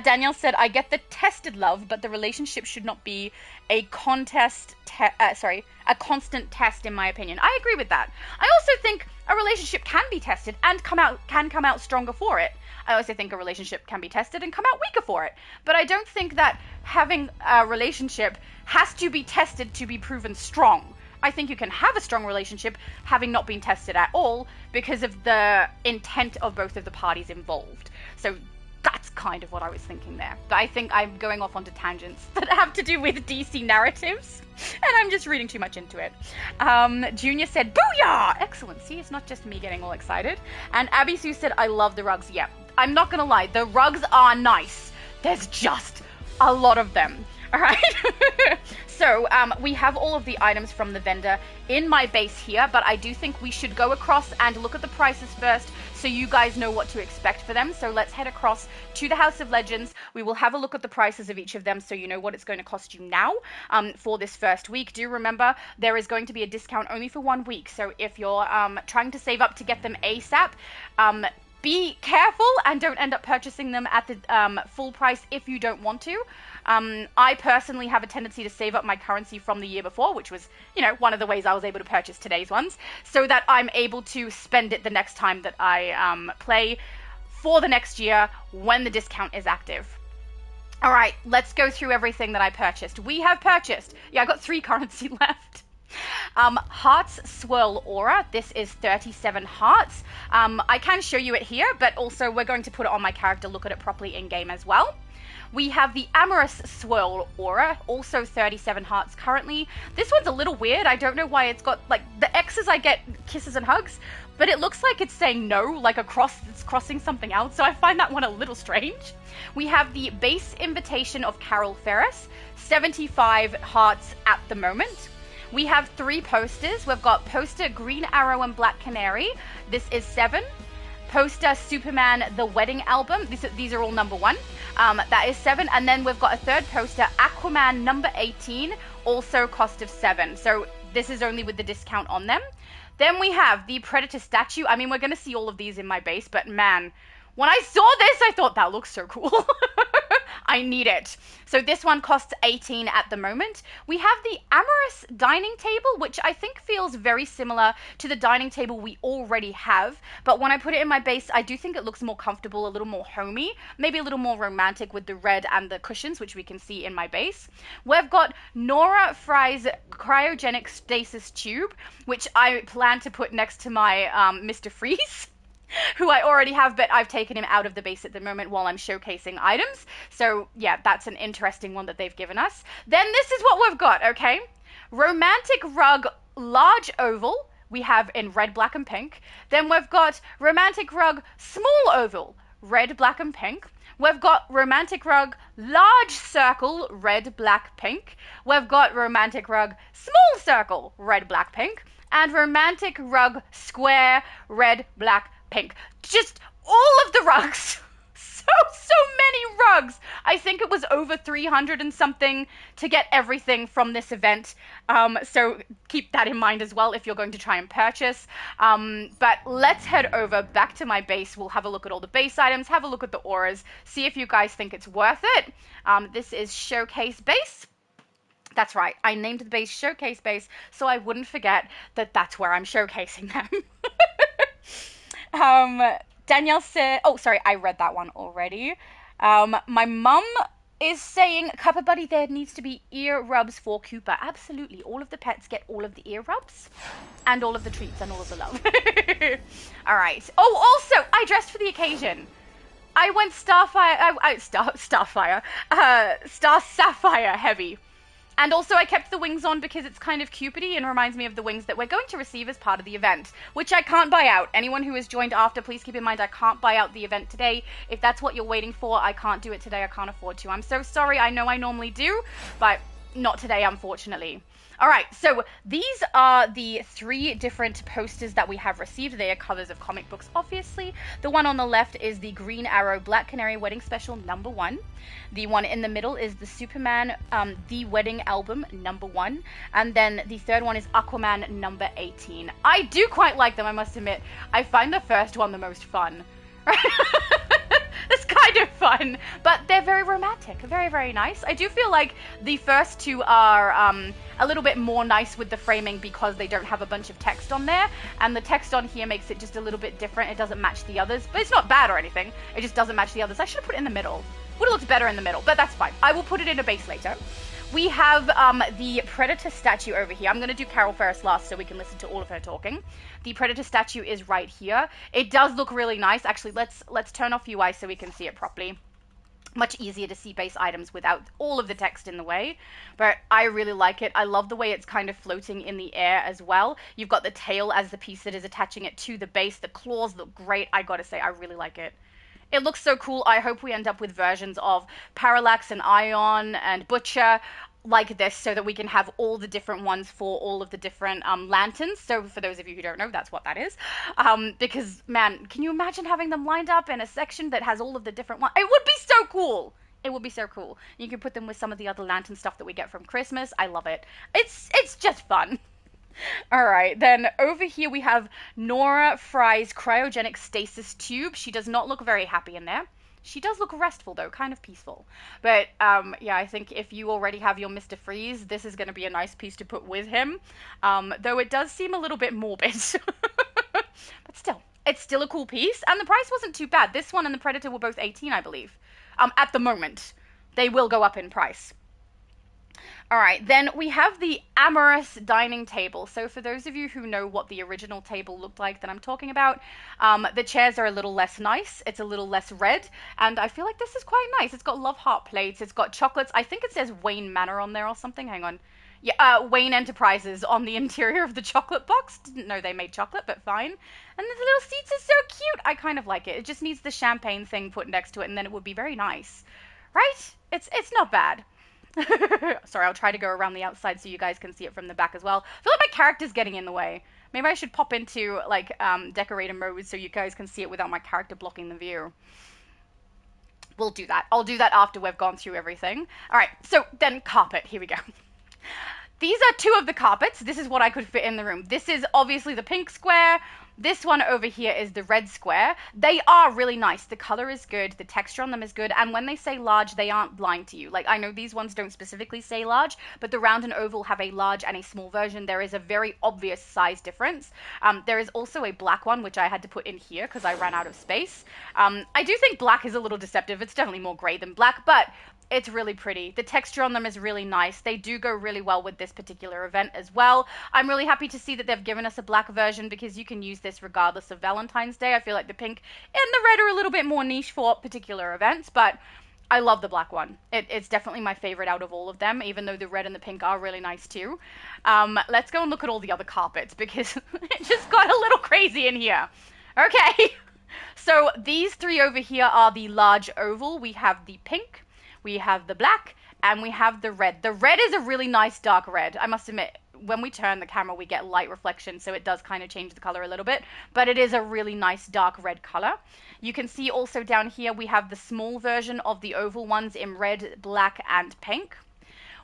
[SPEAKER 1] Danielle said, I get the tested love, but the relationship should not be a constant test, in my opinion. I agree with that. I also think a relationship can be tested and come out stronger for it. I also think a relationship can be tested and come out weaker for it. But I don't think that having a relationship has to be tested to be proven strong. I think you can have a strong relationship having not been tested at all because of the intent of both of the parties involved. So that's kind of what I was thinking there. But I think I'm going off onto tangents that have to do with DC narratives, and I'm just reading too much into it. Junior said, booyah! Excellent. See, it's not just me getting all excited. And Abby Sue said, I love the rugs. Yeah, I'm not going to lie. The rugs are nice. There's just a lot of them. All right. So we have all of the items from the vendor in my base here, but I do think we should go across and look at the prices first so you guys know what to expect for them. So let's head across to the House of Legends. We will have a look at the prices of each of them so you know what it's going to cost you now for this first week. Do remember there is going to be a discount only for 1 week. So if you're trying to save up to get them ASAP, be careful and don't end up purchasing them at the full price if you don't want to. I personally have a tendency to save up my currency from the year before, which was, you know, one of the ways I was able to purchase today's ones, so that I'm able to spend it the next time that I play for the next year when the discount is active. All right, let's go through everything that I purchased. We have purchased, I got 3 currency left. Hearts Swirl Aura. This is 37 hearts. I can show you it here, but also we're going to put it on my character, look at it properly in game as well. We have the Amorous Swirl Aura, also 37 hearts currently. This one's a little weird. I don't know why it's got, like, the X's I get kisses and hugs, but it looks like it's saying no, like it's crossing something out, so I find that one a little strange. We have the Base Invitation of Carol Ferris, 75 hearts at the moment. We have 3 posters. We've got poster Green Arrow and Black Canary. This is 7. poster Superman The Wedding Album. These are all number 1. That is 7. And then we've got a third poster, Aquaman number 18, also cost of 7. So this is only with the discount on them. Then we have the Predator statue. I mean, we're going to see all of these in my base, but man, when I saw this, I thought that looks so cool. I need it. So this one costs 18 at the moment. We have the Amorous dining table, which I think feels very similar to the dining table we already have. But when I put it in my base, I do think it looks more comfortable, a little more homey, maybe a little more romantic with the red and the cushions, which we can see in my base. We've got Nora Fry's cryogenic stasis tube, which I plan to put next to my Mr. Freeze. Who I already have, but I've taken him out of the base at the moment while I'm showcasing items. So yeah, that's an interesting one that they've given us. Then this is what we've got, okay? Romantic rug large oval, we have in red, black, and pink. Then we've got romantic rug small oval, red, black, and pink. We've got romantic rug large circle, red, black, pink. We've got romantic rug small circle, red, black, pink. And romantic rug square, red, black, pink. Just all of the rugs. So many rugs. I think it was over 300 and something to get everything from this event. So keep that in mind as well if you're going to try and purchase. But let's head over back to my base. We'll have a look at all the base items, have a look at the auras, see if you guys think it's worth it. This is Showcase Base. That's right, I named the base Showcase Base so I wouldn't forget that that's where I'm showcasing them. Danielle said, oh, sorry, I read that one already. My mum is saying, Cuppa Buddy, there needs to be ear rubs for Cooper. Absolutely, all of the pets get all of the ear rubs and all of the treats and all of the love. All right. Oh, also, I dressed for the occasion. I went Star Sapphire heavy. And also I kept the wings on because it's kind of cupidity and reminds me of the wings that we're going to receive as part of the event, which I can't buy out. Anyone who has joined after, please keep in mind I can't buy out the event today. If that's what you're waiting for, I can't do it today. I can't afford to. I'm so sorry. I know I normally do, but not today, unfortunately. All right, so these are the 3 different posters that we have received. They are covers of comic books, obviously. The one on the left is the Green Arrow Black Canary Wedding Special number 1. The one in the middle is the Superman The Wedding Album number 1. And then the third one is Aquaman number 18. I do quite like them, I must admit. I find the first one the most fun. It's kind of fun, but they're very romantic, very, very nice. I do feel like the first 2 are a little bit more nice with the framing because they don't have a bunch of text on there, and the text on here makes it just a little bit different. It doesn't match the others, but it's not bad or anything. It just doesn't match the others. I should have put it in the middle. Would have looked better in the middle, but that's fine. I will put it in a base later. We have the Predator statue over here. I'm going to do Carol first last so we can listen to all of her talking. The Predator statue is right here. It does look really nice. Actually, let's turn off UI so we can see it properly. Much easier to see base items without all of the text in the way. But I really like it. I love the way it's kind of floating in the air as well. You've got the tail as the piece that is attaching it to the base. The claws look great. I gotta say, I really like it. It looks so cool. I hope we end up with versions of Parallax and Ion and Butcher like this so that we can have all the different ones for all of the different lanterns. So for those of you who don't know, that's what that is. Because, man, can you imagine having them lined up in a section that has all of the different ones? It would be so cool. It would be so cool. You can put them with some of the other lantern stuff that we get from Christmas. I love it. It's just fun. All right, then over here we have Nora Fry's cryogenic stasis tube. She does not look very happy in there. She does look restful, though, kind of peaceful. But, yeah, I think if you already have your Mr. Freeze, this is going to be a nice piece to put with him. Though it does seem a little bit morbid. But still, it's still a cool piece. And the price wasn't too bad. This one and the Predator were both 18, I believe. At the moment. They will go up in price. All right, then we have the Amorous dining table. So for those of you who know what the original table looked like that I'm talking about, the chairs are a little less nice. It's a little less red, and I feel like this is quite nice. It's got love heart plates. It's got chocolates. I think it says Wayne Manor on there or something. Hang on. Yeah, Wayne Enterprises on the interior of the chocolate box. Didn't know they made chocolate, but fine. And the little seats are so cute. I kind of like it. It just needs the champagne thing put next to it, and then it would be very nice. Right? It's not bad. Sorry, I'll try to go around the outside so you guys can see it from the back as well. I feel like my character's getting in the way. Maybe I should pop into like decorator mode so you guys can see it without my character blocking the view. We'll do that. I'll do that after we've gone through everything. All right, so then carpet. Here we go. These are two of the carpets. This is what I could fit in the room. This is obviously the pink square. This one over here is the red square. They are really nice. The color is good. The texture on them is good. And when they say large, they aren't lying to you. Like, I know these ones don't specifically say large, but the round and oval have a large and a small version. There is a very obvious size difference. There is also a black one, which I had to put in here because I ran out of space. I do think black is a little deceptive. It's definitely more gray than black, but it's really pretty. The texture on them is really nice. They do go really well with this particular event as well. I'm really happy to see that they've given us a black version because you can use this regardless of Valentine's Day. I feel like the pink and the red are a little bit more niche for particular events, but I love the black one. It's definitely my favorite out of all of them, even though the red and the pink are really nice too. Let's go and look at all the other carpets because it just got a little crazy in here. Okay, so these three over here are the large oval. We have the pink, we have the black, and we have the red. The red is a really nice dark red. I must admit, when we turn the camera, we get light reflection, so it does kind of change the color a little bit, but it is a really nice dark red color. You can see also down here, we have the small version of the oval ones in red, black, and pink.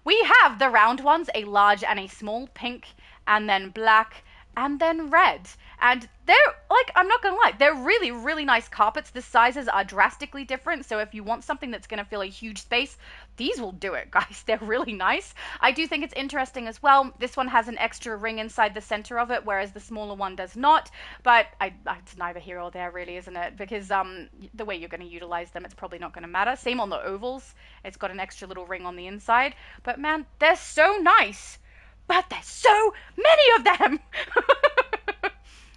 [SPEAKER 1] We have the round ones, a large and a small, pink, and then black, and then red. And they're, like, I'm not gonna lie, they're really, really nice carpets. The sizes are drastically different, so if you want something that's gonna fill a huge space, these will do it, guys. They're really nice. I do think it's interesting as well. This one has an extra ring inside the center of it, whereas the smaller one does not. But it's neither here or there, really, isn't it? Because the way you're going to utilize them, it's probably not going to matter. Same on the ovals. It's got an extra little ring on the inside. But man, they're so nice. But there's so many of them.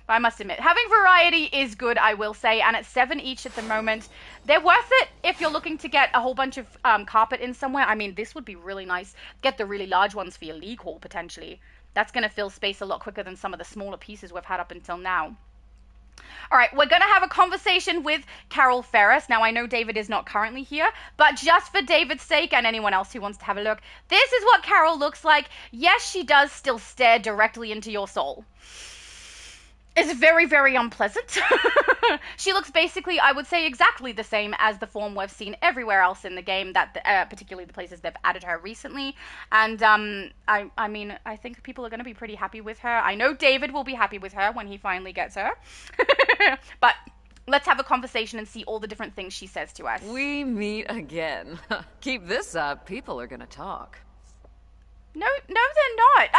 [SPEAKER 1] I must admit, having variety is good, I will say, and it's 7 each at the moment. They're worth it if you're looking to get a whole bunch of carpet in somewhere. I mean, this would be really nice. Get the really large ones for your league hall, potentially. That's going to fill space a lot quicker than some of the smaller pieces we've had up until now. All right, we're going to have a conversation with Carol Ferris. Now, I know David is not currently here, but just for David's sake and anyone else who wants to have a look, this is what Carol looks like. Yes, she does still stare directly into your soul. It's very, very unpleasant. She looks basically, I would say, exactly the same as the form we've seen everywhere else in the game, that particularly the places they've added her recently. And I mean, I think people are going to be pretty happy with her. I know David will be happy with her when he finally gets her. But let's have a conversation and see all the different things she says to us.
[SPEAKER 6] We meet again. Keep this up, people are going to talk.
[SPEAKER 1] No, they're not.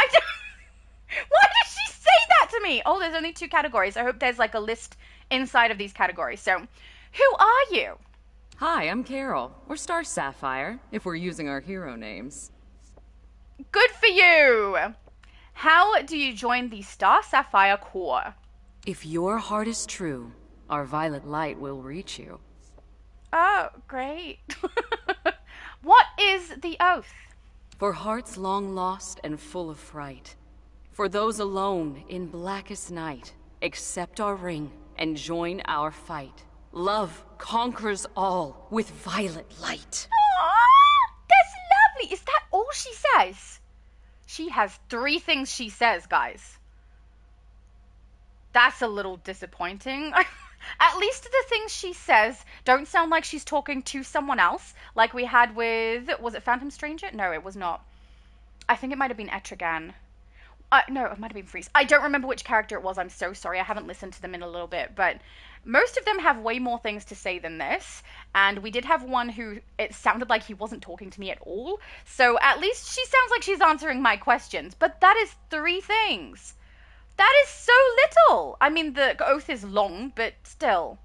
[SPEAKER 1] Why did she say that to me? Oh, there's only 2 categories. I hope there's like a list inside of these categories. So, who are you?
[SPEAKER 6] Hi, I'm Carol. Or Star Sapphire, if we're using our hero names.
[SPEAKER 1] Good for you! How do you join the Star Sapphire Corps?
[SPEAKER 6] If your heart is true, our violet light will reach you.
[SPEAKER 1] Oh, great. What is the oath?
[SPEAKER 6] For hearts long lost and full of fright. For those alone in blackest night, accept our ring and join our fight. Love conquers all with violet light.
[SPEAKER 1] Aww, that's lovely. Is that all she says? She has 3 things she says, guys. That's a little disappointing. At least the things she says don't sound like she's talking to someone else, like we had with, was it Phantom Stranger? No, it was not. I think it might have been Etrigan. No, it might have been Freeze. I don't remember which character it was. I'm so sorry. I haven't listened to them in a little bit, but most of them have way more things to say than this. And we did have one who it sounded like he wasn't talking to me at all. So at least she sounds like she's answering my questions. But that is 3 things. That is so little. I mean, the oath is long, but still.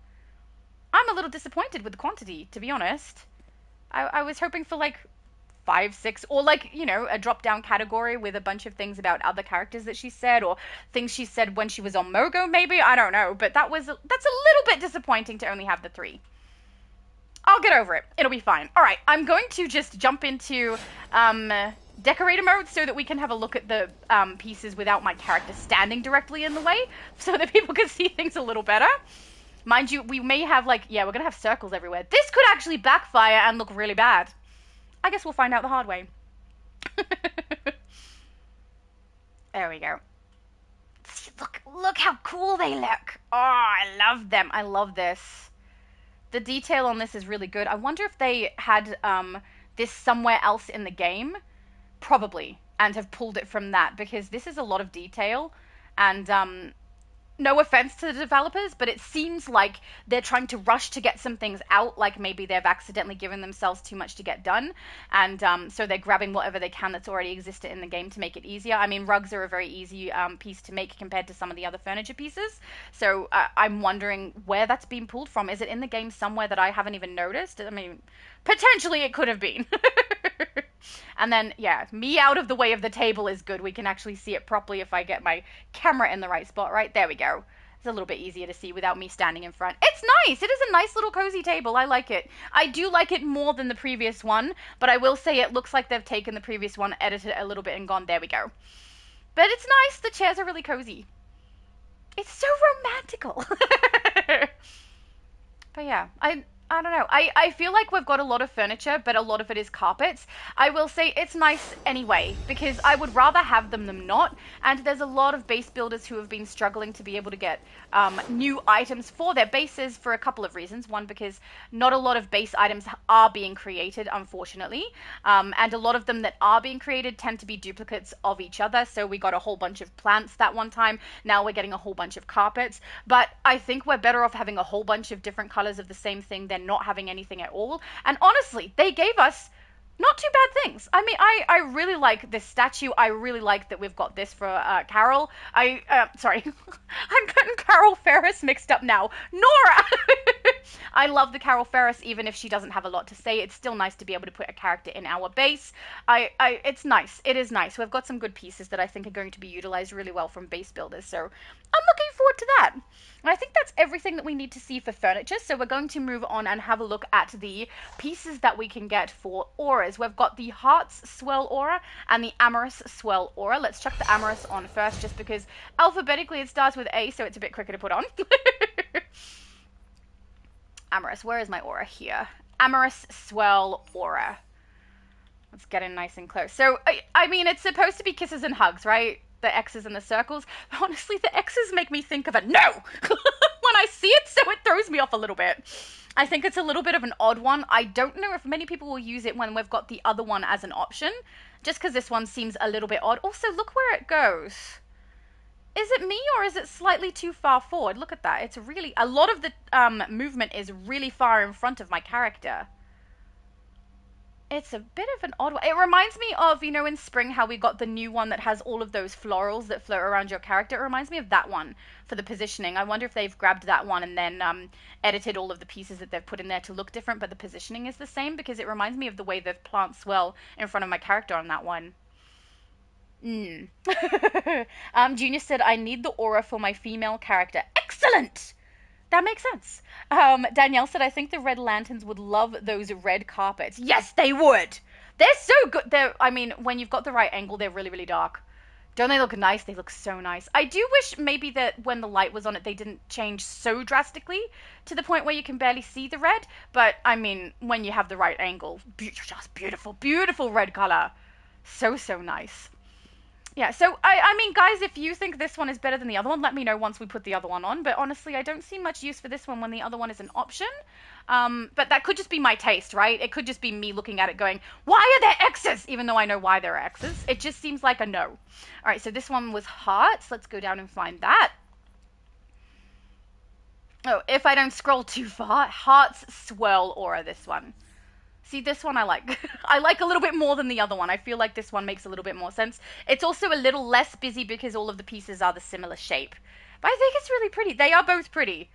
[SPEAKER 1] I'm a little disappointed with the quantity, to be honest. I was hoping for like 5, 6, or like, you know, a drop-down category with a bunch of things about other characters that she said, or things she said when she was on Mogo, maybe? I don't know, but that's a little bit disappointing to only have the 3. I'll get over it. It'll be fine. All right, I'm going to just jump into decorator mode so that we can have a look at the pieces without my character standing directly in the way, so that people can see things a little better. Mind you, we may have like, yeah, we're going to have circles everywhere. This could actually backfire and look really bad. I guess we'll find out the hard way. There we go. Look how cool they look. Oh, I love them. I love this. The detail on this is really good. I wonder if they had this somewhere else in the game, probably, and have pulled it from that, because this is a lot of detail, and no offense to the developers, but it seems like they're trying to rush to get some things out, like maybe they've accidentally given themselves too much to get done, and so they're grabbing whatever they can that's already existed in the game to make it easier. I mean, rugs are a very easy piece to make compared to some of the other furniture pieces, so I'm wondering where that's been pulled from. Is it in the game somewhere that I haven't even noticed? I mean, potentially it could have been. And then, yeah, me out of the way of the table is good. We can actually see it properly if I get my camera in the right spot, right? There we go. It's a little bit easier to see without me standing in front. It's nice. It is a nice little cozy table. I like it. I do like it more than the previous one, but I will say it looks like they've taken the previous one, edited it a little bit, and gone, there we go. But it's nice. The chairs are really cozy. It's so romantical. But yeah, I don't know. I feel like we've got a lot of furniture, but a lot of it is carpets. I will say it's nice anyway, because I would rather have them than not. And there's a lot of base builders who have been struggling to be able to get new items for their bases for a couple of reasons. One, because not a lot of base items are being created, unfortunately. And a lot of them that are being created tend to be duplicates of each other. So we got a whole bunch of plants that one time. Now we're getting a whole bunch of carpets. But I think we're better off having a whole bunch of different colors of the same thing than not having anything at all. And honestly, they gave us not too bad things. I mean, I really like this statue. I really like that we've got this for Carol. Sorry, I'm getting Carol Ferris mixed up now. Nora! I love the Carol Ferris, even if she doesn't have a lot to say. It's still nice to be able to put a character in our base. It's nice. It is nice. We've got some good pieces that I think are going to be utilized really well from base builders, so I'm looking forward to that. And I think that's everything that we need to see for furniture, so we're going to move on and have a look at the pieces that we can get for auras. We've got the Hearts Swell aura and the Amorous Swell aura. Let's chuck the Amorous on first, just because alphabetically it starts with A, so it's a bit quicker to put on. Amorous, where is my aura? Here. Amorous Swell aura. Let's get in nice and close. So, I mean, it's supposed to be kisses and hugs, right? The X's and the circles. But honestly, the X's make me think of a no when I see it, so it throws me off a little bit. I think it's a little bit of an odd one. I don't know if many people will use it when we've got the other one as an option, just because this one seems a little bit odd. Also, look where it goes. Is it me, or is it slightly too far forward? Look at that. It's really, a lot of the movement is really far in front of my character. It's a bit of an odd one. It reminds me of, you know, in spring, how we got the new one that has all of those florals that float around your character. It reminds me of that one for the positioning. I wonder if they've grabbed that one and then edited all of the pieces that they've put in there to look different, but the positioning is the same, because it reminds me of the way the plants swell in front of my character on that one. Junior said, I need the aura for my female character. Excellent! That makes sense. Danielle said, I think the Red Lanterns would love those red carpets. Yes, they would! They're so good. I mean, when you've got the right angle, they're really, really dark. Don't they look nice? They look so nice. I do wish maybe that when the light was on it, they didn't change so drastically to the point where you can barely see the red. But, I mean, when you have the right angle, just beautiful, beautiful red color. So, so nice. Yeah, so, I mean, guys, if you think this one is better than the other one, let me know once we put the other one on. But honestly, I don't see much use for this one when the other one is an option. But that could just be my taste, right? It could just be me looking at it going, why are there X's? Even though I know why there are X's. It just seems like a no. All right, so this one was hearts. Let's go down and find that. Oh, if I don't scroll too far, Hearts Swirl aura, this one. See, this one I like. I like a little bit more than the other one. I feel like this one makes a little bit more sense. It's also a little less busy because all of the pieces are the similar shape. But I think it's really pretty. They are both pretty.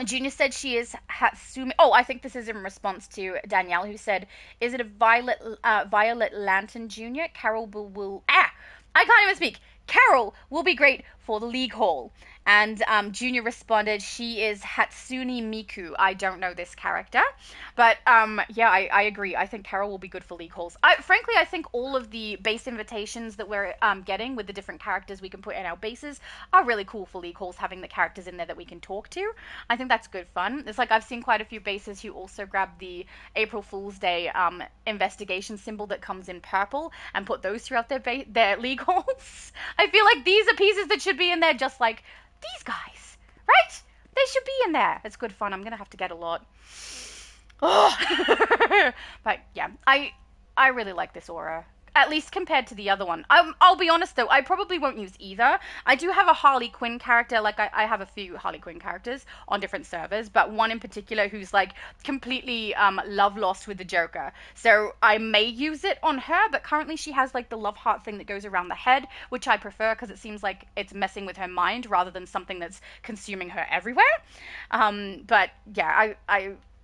[SPEAKER 1] Junior said she is Hatsumi. Oh, I think this is in response to Danielle, who said, is it a Violet Lantern Junior? Carol will... I can't even speak. Carol will be great for the League Hall. And Junior responded, she is Hatsune Miku. I don't know this character. But yeah, I agree. I think Carol will be good for League Halls. Frankly, I think all of the base invitations that we're getting with the different characters we can put in our bases are really cool for League Halls, having the characters in there that we can talk to. I think that's good fun. It's like I've seen quite a few bases who also grab the April Fool's Day investigation symbol that comes in purple and put those throughout their League Halls. I feel like these are pieces that should be in there just like these guys, right? They should be in there. It's good fun. I'm gonna have to get a lot. Oh. But yeah, I really like this aura, at least compared to the other one. I'll be honest though, I probably won't use either. I do have a Harley Quinn character, like I have a few Harley Quinn characters on different servers, but one in particular who's like completely love lost with the Joker. So I may use it on her, but currently she has like the love heart thing that goes around the head, which I prefer because it seems like it's messing with her mind rather than something that's consuming her everywhere. But yeah,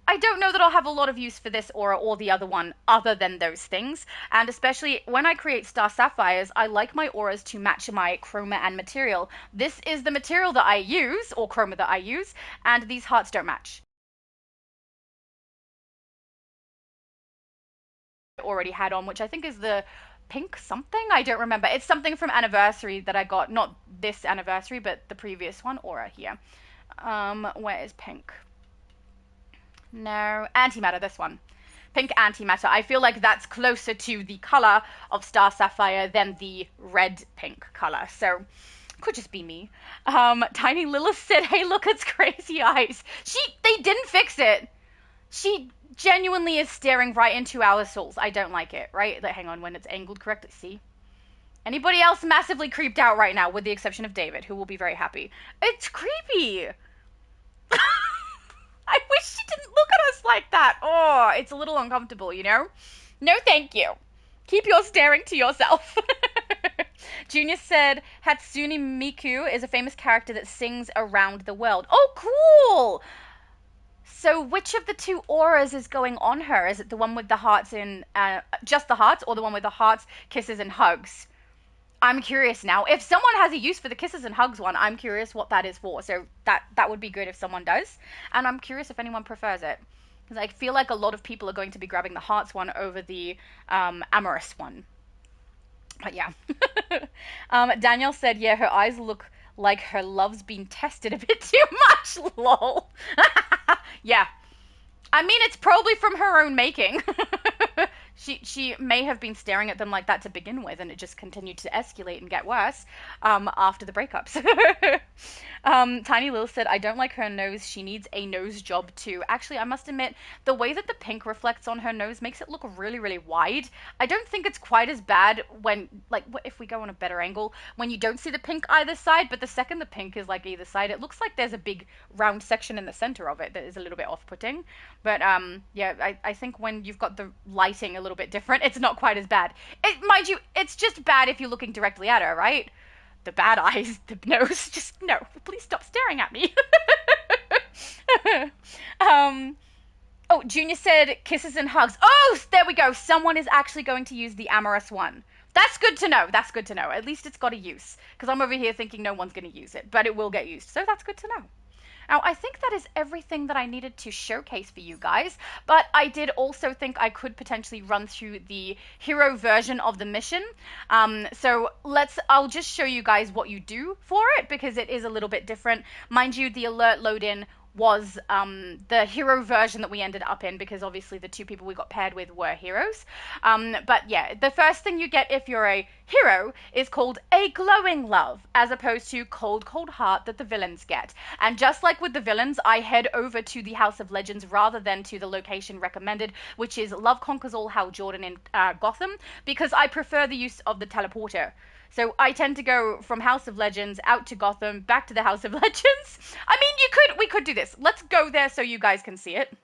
[SPEAKER 1] I don't know that I'll have a lot of use for this aura or the other one other than those things. And especially when I create Star Sapphires, I like my auras to match my chroma and material. This is the material that I use, or chroma that I use, and these hearts don't match. I already had on, which I think is the pink something? I don't remember. It's something from Anniversary that I got. Not this Anniversary, but the previous one, aura here. Where is pink? No, antimatter, this one. Pink antimatter. I feel like that's closer to the color of Star Sapphire than the red pink color. So, could just be me. Tiny Lilith said, hey, look, it's crazy eyes. They didn't fix it. She genuinely is staring right into our souls. I don't like it, right? Like, hang on, when it's angled correctly, see? Anybody else massively creeped out right now, with the exception of David, who will be very happy. It's creepy. I wish she didn't look at us like that. Oh, it's a little uncomfortable, you know? No, thank you. Keep your staring to yourself. Junior said, Hatsune Miku is a famous character that sings around the world. Oh, cool! So which of the two auras is going on her? Is it the one with the hearts in, just the hearts, or the one with the hearts, kisses, and hugs? I'm curious now. If someone has a use for the kisses and hugs one, I'm curious what that is for. So that would be good if someone does. And I'm curious if anyone prefers it. Because I feel like a lot of people are going to be grabbing the hearts one over the amorous one. But yeah. Daniel said, yeah, her eyes look like her love's been tested a bit too much. Lol. Yeah. I mean, it's probably from her own making. She may have been staring at them like that to begin with, and it just continued to escalate and get worse after the breakups. Tiny Lil said, I don't like her nose. She needs a nose job too. Actually, I must admit, the way that the pink reflects on her nose makes it look really, really wide. I don't think it's quite as bad when, like, if we go on a better angle, when you don't see the pink either side, but the second the pink is like either side, it looks like there's a big round section in the center of it that is a little bit off-putting. But yeah, I think when you've got the lighting a little bit different, it's not quite as bad. Mind you, it's just bad if you're looking directly at her, right? The bad eyes, the nose, just no. Please stop staring at me. Oh, Junior said kisses and hugs. Oh, there we go. Someone is actually going to use the amorous one. That's good to know. That's good to know. At least it's got a use. Because I'm over here thinking no one's going to use it. But it will get used. So that's good to know. Now, I think that is everything that I needed to showcase for you guys, but I did also think I could potentially run through the hero version of the mission. So I'll just show you guys what you do for it, because it is a little bit different. Mind you, the alert load-in was the hero version that we ended up in, because obviously the two people we got paired with were heroes. But yeah, the first thing you get if you're a hero is called a glowing love, as opposed to cold, cold heart that the villains get. And just like with the villains, I head over to the House of Legends rather than to the location recommended, which is Love Conquers All Hal Jordan in Gotham, because I prefer the use of the teleporter. So I tend to go from House of Legends out to Gotham, back to the House of Legends. I mean, we could do this. Let's go there so you guys can see it.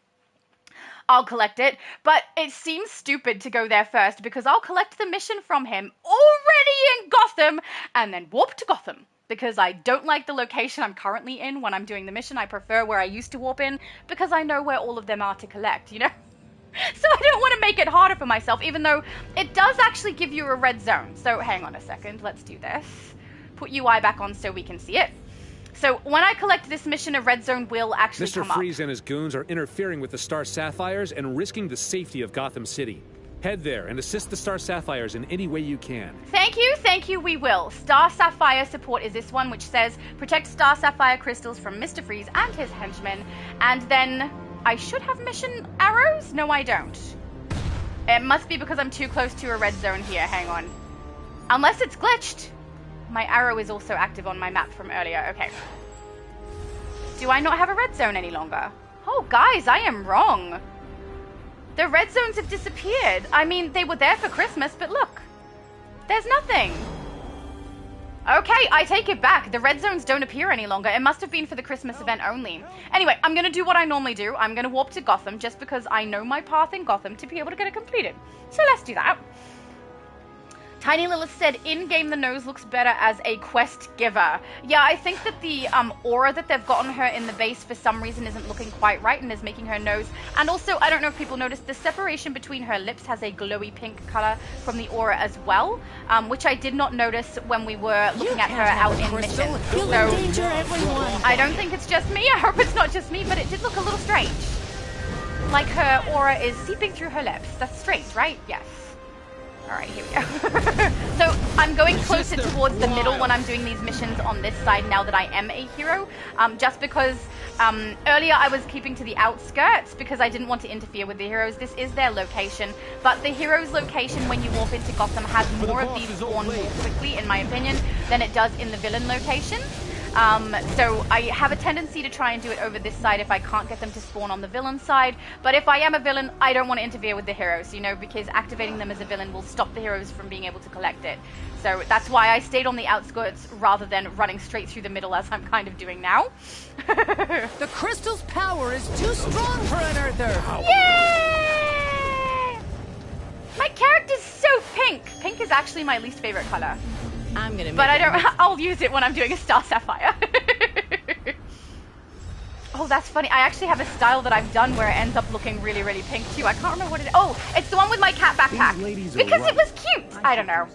[SPEAKER 1] I'll collect it, but it seems stupid to go there first because I'll collect the mission from him already in Gotham and then warp to Gotham. Because I don't like the location I'm currently in when I'm doing the mission. I prefer where I used to warp in because I know where all of them are to collect, you know? So I don't want to make it harder for myself, even though it does actually give you a red zone. So hang on a second, let's do this. put UI back on so we can see it. So when I collect this mission, a red zone will actually
[SPEAKER 7] Mr.
[SPEAKER 1] come up.
[SPEAKER 7] Freeze and his goons are interfering with the Star Sapphires and risking the safety of Gotham City. Head there and assist the Star Sapphires in any way you can.
[SPEAKER 1] Thank you, we will. Star Sapphire support is this one, which says, protect Star Sapphire crystals from Mr. Freeze and his henchmen. And then, I should have mission arrows? No, I don't. It must be because I'm too close to a red zone here, hang on. Unless it's glitched. My arrow is also active on my map from earlier, okay. Do I not have a red zone any longer? Oh, guys, I am wrong. The red zones have disappeared. I mean, they were there for Christmas, but look. There's nothing. Okay, I take it back. The red zones don't appear any longer. It must have been for the Christmas event only. Anyway, I'm going to do what I normally do. I'm going to warp to Gotham just because I know my path in Gotham to be able to get it completed. So let's do that. Tiny Lilith said, in-game the nose looks better as a quest giver. Yeah, I think that the aura that they've got on her in the base for some reason isn't looking quite right and is making her nose. And also, I don't know if people noticed, the separation between her lips has a glowy pink color from the aura as well, which I did not notice when we were looking at her out in mission.
[SPEAKER 4] You'll endanger everyone.
[SPEAKER 1] I don't think it's just me. I hope it's not just me, but it did look a little strange. Like her aura is seeping through her lips. That's strange, right? Yes. Alright, here we go. So I'm going closer towards the middle when I'm doing these missions on this side now that I am a hero. Just because earlier I was keeping to the outskirts because I didn't want to interfere with the heroes. This is their location. But the hero's location when you warp into Gotham has more of these spawn more quickly, in my opinion, than it does in the villain location. So I have a tendency to try and do it over this side if I can't get them to spawn on the villain side. But if I am a villain, I don't want to interfere with the heroes, you know, because activating them as a villain will stop the heroes from being able to collect it. So that's why I stayed on the outskirts rather than running straight through the middle as I'm kind of doing now.
[SPEAKER 8] The crystal's power is too strong for an Earther!
[SPEAKER 1] Yay! My character's so pink. Pink is actually my least favorite color.
[SPEAKER 8] I'm gonna make
[SPEAKER 1] But I'll use it when I'm doing a Star Sapphire. Oh, that's funny. I actually have a style that I've done where it ends up looking really, really pink too. I can't remember what it is. Oh, it's the one with my cat backpack. Because it was cute. I don't know.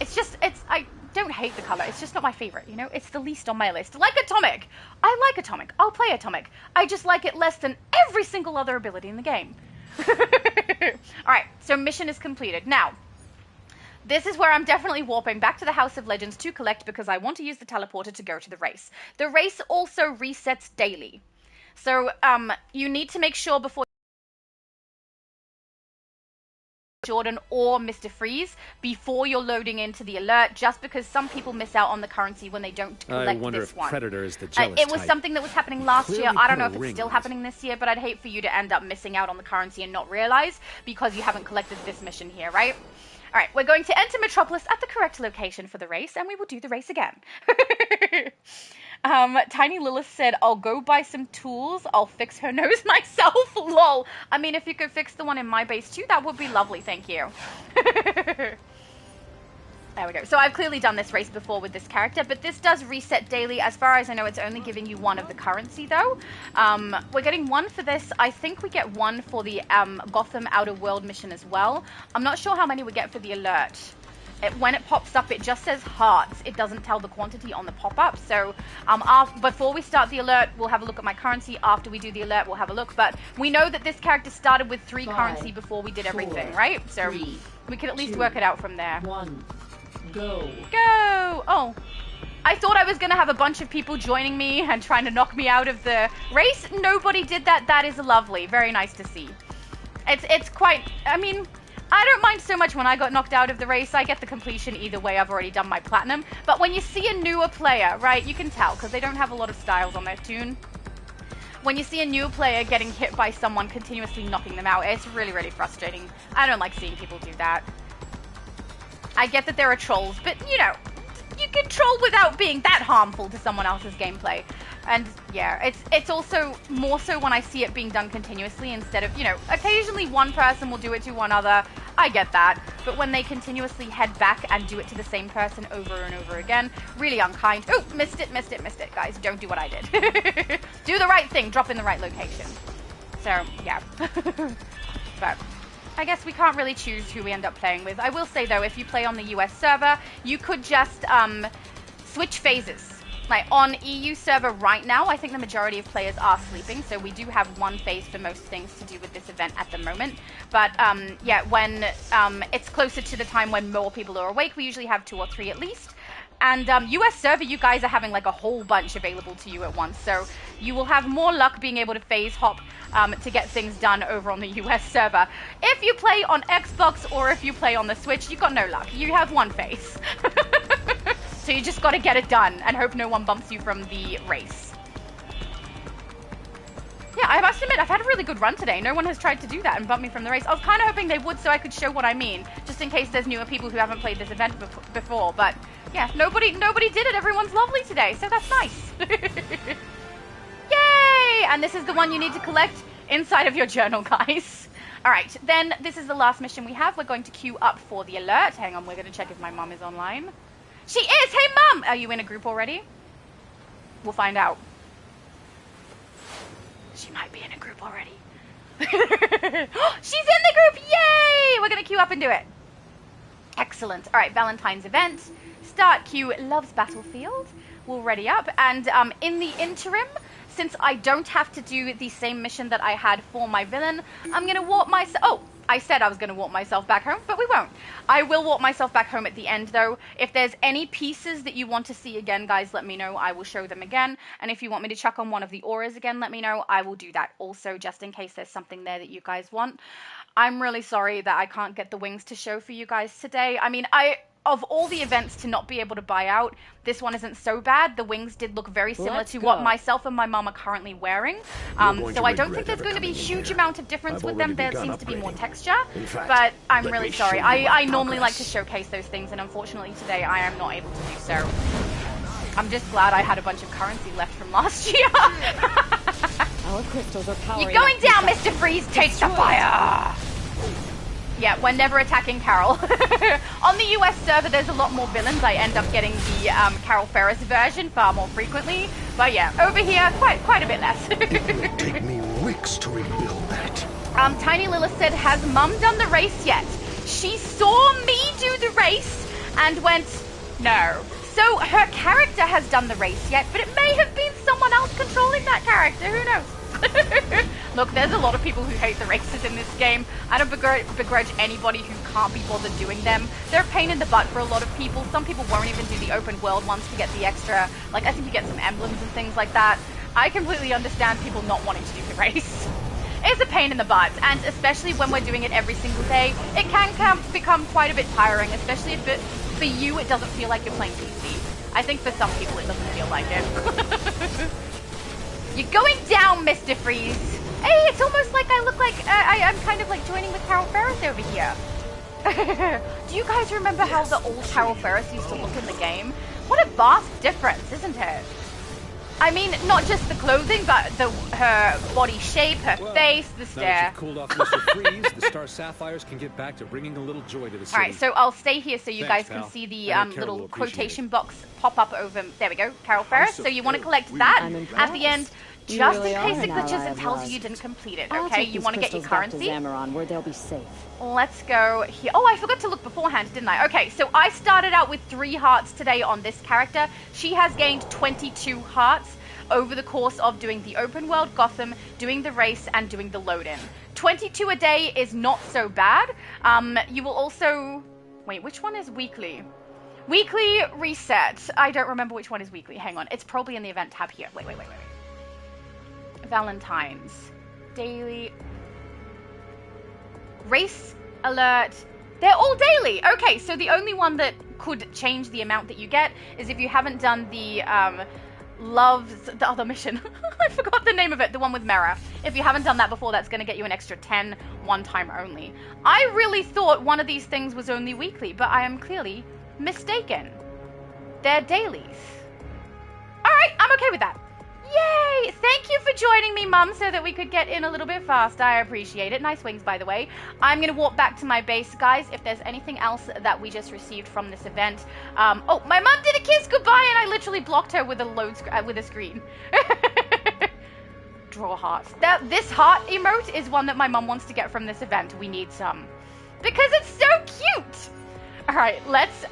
[SPEAKER 1] It's just, I don't hate the color. It's just not my favorite, you know? It's the least on my list. Like Atomic. I like Atomic. I'll play Atomic. I just like it less than every single other ability in the game. Alright, so mission is completed. Now, this is where I'm definitely warping back to the House of Legends to collect because I want to use the teleporter to go to the race. The race also resets daily. So, you need to make sure before Jordan or Mr. Freeze before you're loading into the alert, just because some people miss out on the currency when they don't collect
[SPEAKER 7] I wonder
[SPEAKER 1] this
[SPEAKER 7] if
[SPEAKER 1] one.
[SPEAKER 7] Predator is the jealous
[SPEAKER 1] It was
[SPEAKER 7] type.
[SPEAKER 1] something that was happening last year.
[SPEAKER 7] Clearly
[SPEAKER 1] I don't
[SPEAKER 7] put
[SPEAKER 1] know
[SPEAKER 7] a
[SPEAKER 1] if it's
[SPEAKER 7] ring
[SPEAKER 1] still
[SPEAKER 7] on
[SPEAKER 1] happening this year, but I'd hate for you to end up missing out on the currency and not realize because you haven't collected this mission here, right? All right, we're going to enter Metropolis at the correct location for the race, and we will do the race again. Tiny Lilith said, I'll go buy some tools. I'll fix her nose myself. Lol. I mean, if you could fix the one in my base too, that would be lovely. Thank you. There we go. So I've clearly done this race before with this character, but this does reset daily. As far as I know, it's only giving you one of the currency, though. We're getting one for this. I think we get one for the Gotham Outer World mission as well. I'm not sure how many we get for the alert. When it pops up, it just says hearts. It doesn't tell the quantity on the pop-up. So before we start the alert, we'll have a look at my currency. After we do the alert, we'll have a look. But we know that this character started with 3 currency before we did everything, right? So we can at least work it out from there.
[SPEAKER 3] 1. Go.
[SPEAKER 1] Go! Oh. I thought I was going to have a bunch of people joining me and trying to knock me out of the race. Nobody did that. That is lovely. Very nice to see. It's quite... I mean... I don't mind so much when I got knocked out of the race. I get the completion either way. I've already done my platinum. But when you see a newer player, right, you can tell because they don't have a lot of styles on their tune. When you see a new player getting hit by someone continuously knocking them out, it's really, really frustrating. I don't like seeing people do that. I get that there are trolls, but, you know, you can troll without being that harmful to someone else's gameplay. And yeah, it's also more so when I see it being done continuously instead of, you know, occasionally one person will do it to one other. I get that. But when they continuously head back and do it to the same person over and over again, really unkind. Oh, missed it, guys. Don't do what I did. Do the right thing. Drop in the right location. So, yeah. But I guess we can't really choose who we end up playing with. I will say, though, if you play on the US server, you could just switch phases. Like on EU server right now, I think the majority of players are sleeping, so we do have one phase for most things to do with this event at the moment. But yeah, when it's closer to the time when more people are awake, we usually have 2 or 3 at least. And US server, you guys are having like a whole bunch available to you at once, so you will have more luck being able to phase hop to get things done over on the US server. If you play on Xbox or if you play on the Switch, you've got no luck. You have one phase. So you just got to get it done and hope no one bumps you from the race. Yeah, I must admit, I've had a really good run today. No one has tried to do that and bump me from the race. I was kind of hoping they would so I could show what I mean, just in case there's newer people who haven't played this event before. But yeah, nobody did it. Everyone's lovely today, so that's nice. Yay! And this is the one you need to collect inside of your journal, guys. All right, then this is the last mission we have. We're going to queue up for the alert. Hang on, we're going to check if my mom is online. She is! Hey, Mum! Are you in a group already? We'll find out. She might be in a group already. She's in the group! Yay! We're going to queue up and do it. Excellent. All right, Valentine's event. Start queue loves Battlefield. We'll ready up. And in the interim, since I don't have to do the same mission that I had for my villain, I'm going to warp myself... Oh! I said I was going to warp myself back home, but we won't. I will warp myself back home at the end, though. If there's any pieces that you want to see again, guys, let me know. I will show them again. And if you want me to chuck on one of the auras again, let me know. I will do that also, just in case there's something there that you guys want. I'm really sorry that I can't get the wings to show for you guys today. I mean, of all the events to not be able to buy out, this one isn't so bad. The wings did look very similar to what myself and my mum are currently wearing. So I don't think there's going to be a huge amount of difference with them. There seems to be more texture, but I'm really sorry. I normally like to showcase those things, and unfortunately today I am not able to do so. I'm just glad I had a bunch of currency left from last year.
[SPEAKER 6] Our crystals are powering.
[SPEAKER 1] You're going down, Mr. Freeze! Take the fire! Yeah, we're never attacking Carol. On the US server, there's a lot more villains. I end up getting the Carol Ferris version far more frequently. But yeah, over here, quite a bit less.
[SPEAKER 2] It will take me weeks to rebuild that.
[SPEAKER 1] Tiny Lilith said, has Mum done the race yet? She saw me do the race and went, no. So her character has done the race yet, but it may have been someone else controlling that character. Who knows? Look, there's a lot of people who hate the races in this game. I don't begrudge anybody who can't be bothered doing them. They're a pain in the butt for a lot of people. Some people won't even do the open world ones to get the extra, like I think you get some emblems and things like that. I completely understand people not wanting to do the race. It's a pain in the butt, and especially when we're doing it every single day, it can become quite a bit tiring, especially if for you it doesn't feel like you're playing PC. I think for some people it doesn't feel like it. You're going down, Mr. Freeze. Hey, it's almost like I look like I'm kind of like joining with Carol Ferris over here. Do you guys remember how the old Carol Ferris used to look in the game? What a vast difference, isn't it? I mean, not just the clothing, but her body shape, her face, the stare.
[SPEAKER 7] Now that you've cooled off Mr. Freeze, the Star Sapphires can get back to bringing a little joy to the city.
[SPEAKER 1] All right, so I'll stay here so you
[SPEAKER 7] Thanks,
[SPEAKER 1] guys can
[SPEAKER 7] pal.
[SPEAKER 1] see the little
[SPEAKER 7] will
[SPEAKER 1] quotation box pop up over. There we go, Carol Ferris. So you want to collect that at the end,
[SPEAKER 4] You
[SPEAKER 1] just
[SPEAKER 4] really
[SPEAKER 1] in
[SPEAKER 4] are
[SPEAKER 1] case it
[SPEAKER 4] an
[SPEAKER 1] glitches
[SPEAKER 4] ally
[SPEAKER 1] and
[SPEAKER 4] of
[SPEAKER 1] tells you
[SPEAKER 4] love.
[SPEAKER 1] you didn't complete it.
[SPEAKER 4] I'll
[SPEAKER 1] Okay,
[SPEAKER 4] take
[SPEAKER 1] you
[SPEAKER 4] these
[SPEAKER 1] want to get your
[SPEAKER 4] crystals back to
[SPEAKER 1] currency.
[SPEAKER 4] Zamaron, where they'll be safe.
[SPEAKER 1] Let's go here. Oh, I forgot to look beforehand, didn't I? Okay, so I started out with 3 hearts today on this character. She has gained 22 hearts over the course of doing the open world Gotham, doing the race, and doing the load-in. 22 a day is not so bad. You will also... Wait, which one is weekly? Weekly reset. I don't remember which one is weekly. Hang on. It's probably in the event tab here. Wait. Valentine's. Daily... Race alert. They're all daily. Okay, so the only one that could change the amount that you get is if you haven't done the the other mission. I forgot the name of it, the one with Mera. If you haven't done that before, that's going to get you an extra 10 one time only. I really thought one of these things was only weekly, but I am clearly mistaken. They're dailies. All right, I'm okay with that. Yay! Thank you for joining me, Mum, so that we could get in a little bit faster. I appreciate it. Nice wings, by the way. I'm going to walk back to my base, guys. If there's anything else that we just received from this event. Oh, my mum did a kiss goodbye, and I literally blocked her with a screen. Draw hearts. This heart emote is one that my mum wants to get from this event. We need some. Because it's so cute! All right, let's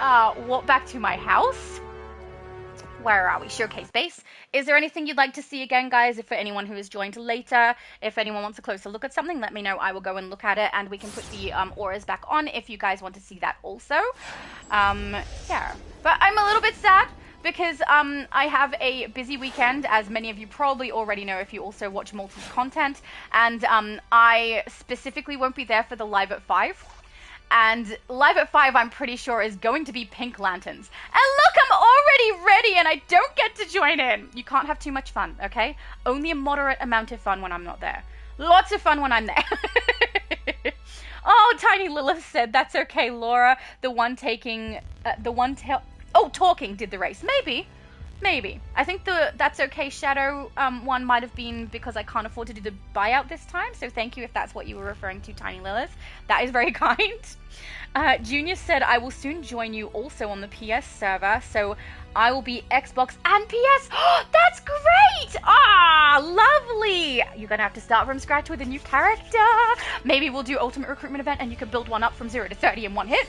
[SPEAKER 1] walk back to my house. Where are we? Showcase base. Is there anything you'd like to see again, guys? If for anyone who has joined later, if anyone wants a closer look at something, let me know. I will go and look at it, and we can put the auras back on if you guys want to see that also. Yeah. But I'm a little bit sad because I have a busy weekend, as many of you probably already know if you also watch Multi's content, and I specifically won't be there for the live at 5. And live at 5, I'm pretty sure, is going to be Pink Lanterns. And look, I'm already ready and I don't get to join in. You can't have too much fun, okay? Only a moderate amount of fun when I'm not there. Lots of fun when I'm there. Oh, Tiny Lilith said, that's okay, Laura. The one talking did the race. Maybe. I think the That's Okay Shadow one might have been because I can't afford to do the buyout this time, so thank you if that's what you were referring to, Tiny Lilith. That is very kind. Junior said, I will soon join you also on the PS server, so I will be Xbox and PS. Oh, that's great! Ah, lovely! You're gonna have to start from scratch with a new character. Maybe we'll do Ultimate Recruitment Event and you can build one up from 0 to 30 in one hit.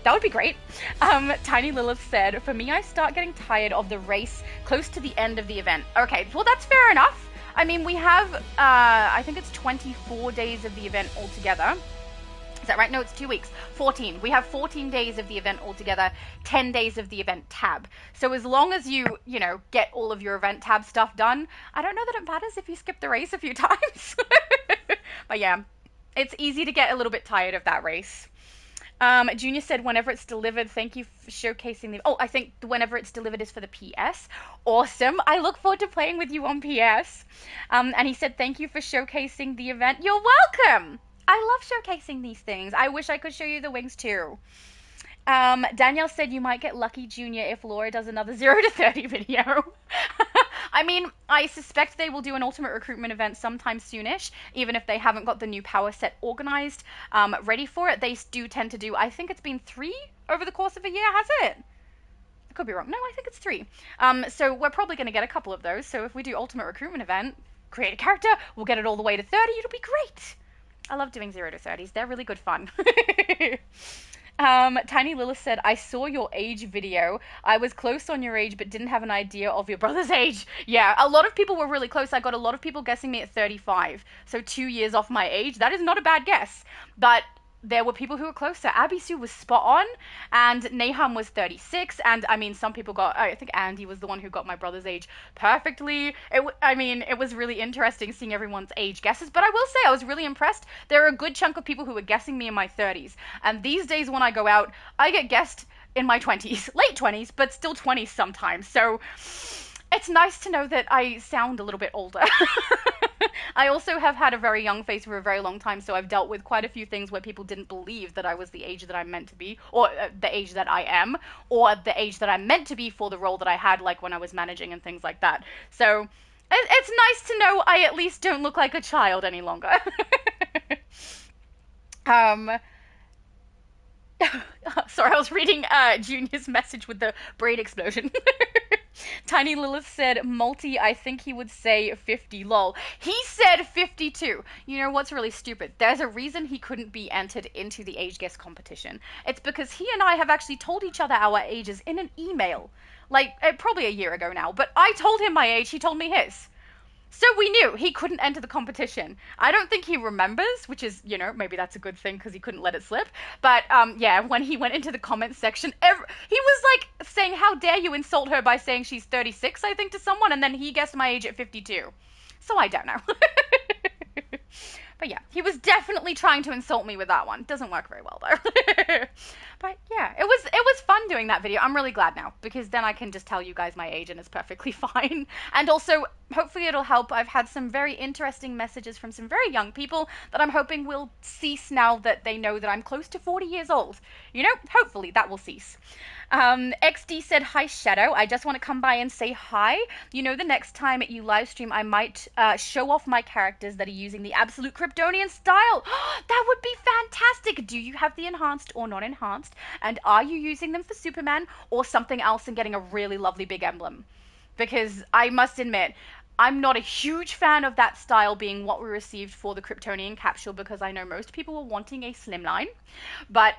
[SPEAKER 1] That would be great. Tiny Lilith said, for me, I start getting tired of the race close to the end of the event. Okay, well, that's fair enough. I mean, we have, I think it's 24 days of the event altogether. Is that right? No, it's 2 weeks. 14. We have 14 days of the event altogether, 10 days of the event tab. So as long as you get all of your event tab stuff done, I don't know that it matters if you skip the race a few times. But yeah, it's easy to get a little bit tired of that race. Junior said, whenever it's delivered, thank you for showcasing the... Oh, I think whenever it's delivered is for the PS. Awesome. I look forward to playing with you on PS. And he said, thank you for showcasing the event. You're welcome. I love showcasing these things. I wish I could show you the wings too. Danielle said you might get lucky, Junior, if Laura does another 0 to 30 video. I mean, I suspect they will do an Ultimate Recruitment event sometime soonish, even if they haven't got the new power set organized, ready for it. They do tend to do, I think it's been 3 over the course of a year, has it? I could be wrong. No, I think it's 3. So we're probably going to get a couple of those. So if we do Ultimate Recruitment event, create a character, we'll get it all the way to 30. It'll be great. I love doing 0 to 30s. They're really good fun. Tiny Lilith said, I saw your age video. I was close on your age, but didn't have an idea of your brother's age. Yeah, a lot of people were really close. I got a lot of people guessing me at 35. So 2 years off my age. That is not a bad guess. But there were people who were closer. Abby Sue was spot on, and Nahum was 36. And I mean, some people got, I think Andy was the one who got my brother's age perfectly. It was really interesting seeing everyone's age guesses. But I will say, I was really impressed. There are a good chunk of people who were guessing me in my 30s. And these days when I go out, I get guessed in my 20s, late 20s, but still 20s sometimes. So it's nice to know that I sound a little bit older. I also have had a very young face for a very long time, so I've dealt with quite a few things where people didn't believe that I was the age that I'm meant to be, or the age that I am, or the age that I'm meant to be for the role that I had, like when I was managing and things like that. So it's nice to know I at least don't look like a child any longer. Sorry, I was reading Junior's message with the brain explosion. Tiny Lilith said, Multi, I think he would say 50, lol. He said 52. You know what's really stupid? There's a reason he couldn't be entered into the age guess competition. It's because he and I have actually told each other our ages in an email. Like, probably a year ago now. But I told him my age, he told me his. So we knew he couldn't enter the competition. I don't think he remembers, which is, maybe that's a good thing because he couldn't let it slip. But, yeah, when he went into the comments section, he was, like, saying, how dare you insult her by saying she's 36, I think, to someone, and then he guessed my age at 52. So I don't know. But yeah, he was definitely trying to insult me with that one. Doesn't work very well, though. But yeah, it was fun doing that video. I'm really glad now, because then I can just tell you guys my age and it's perfectly fine. And also, hopefully it'll help. I've had some very interesting messages from some very young people that I'm hoping will cease now that they know that I'm close to 40 years old. Hopefully that will cease. XD said, hi Shadow, I just want to come by and say hi. The next time you live stream I might show off my characters that are using the absolute Kryptonian style. That would be fantastic. Do you have the enhanced or non-enhanced, and are you using them for Superman or something else and getting a really lovely big emblem? Because I must admit, I'm not a huge fan of that style being what we received for the Kryptonian capsule because I know most people were wanting a slimline. But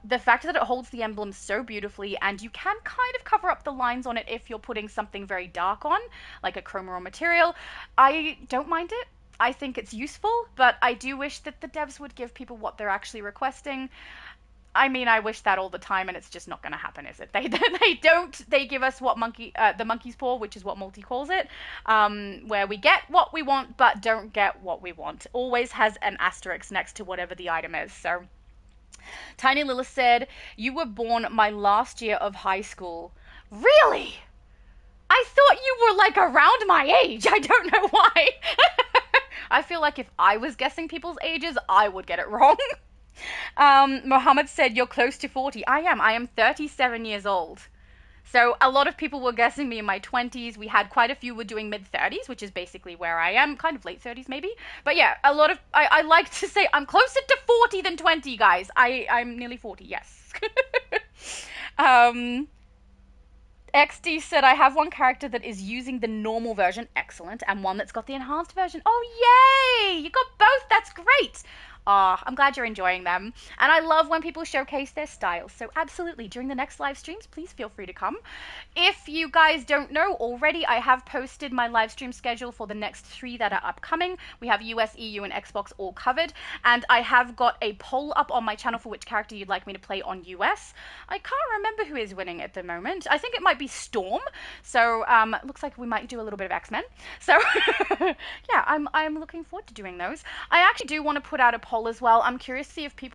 [SPEAKER 1] the fact that it holds the emblem so beautifully, and you can kind of cover up the lines on it if you're putting something very dark on, like a chroma or material, I don't mind it. I think it's useful, but I do wish that the devs would give people what they're actually requesting. I mean, I wish that all the time, and it's just not going to happen, is it? They don't. They give us what the monkey's paw, which is what Multi calls it, where we get what we want, but don't get what we want. Always has an asterisk next to whatever the item is. So, Tiny Lilith said, "You were born my last year of high school." Really? I thought you were like around my age. I don't know why. I feel like if I was guessing people's ages, I would get it wrong. Mohammed said, "You're close to 40. I am. I am 37 years old. So a lot of people were guessing me in my 20s. We had quite a few were doing mid-30s, which is basically where I am. Kind of late 30s, maybe. But yeah, a lot of... I like to say I'm closer to 40 than 20, guys. I'm nearly 40, yes. XD said, "I have one character that is using the normal version." Excellent. "And one that's got the enhanced version." Oh, yay! You got both. That's great. I'm glad you're enjoying them. And I love when people showcase their styles. So absolutely, during the next live streams, please feel free to come. If you guys don't know already, I have posted my live stream schedule for the next 3 that are upcoming. We have US, EU, and Xbox all covered. And I have got a poll up on my channel for which character you'd like me to play on US. I can't remember who is winning at the moment. I think it might be Storm. So it looks like we might do a little bit of X-Men. So yeah, I'm looking forward to doing those. I actually do want to put out a poll as well. I'm curious to see if people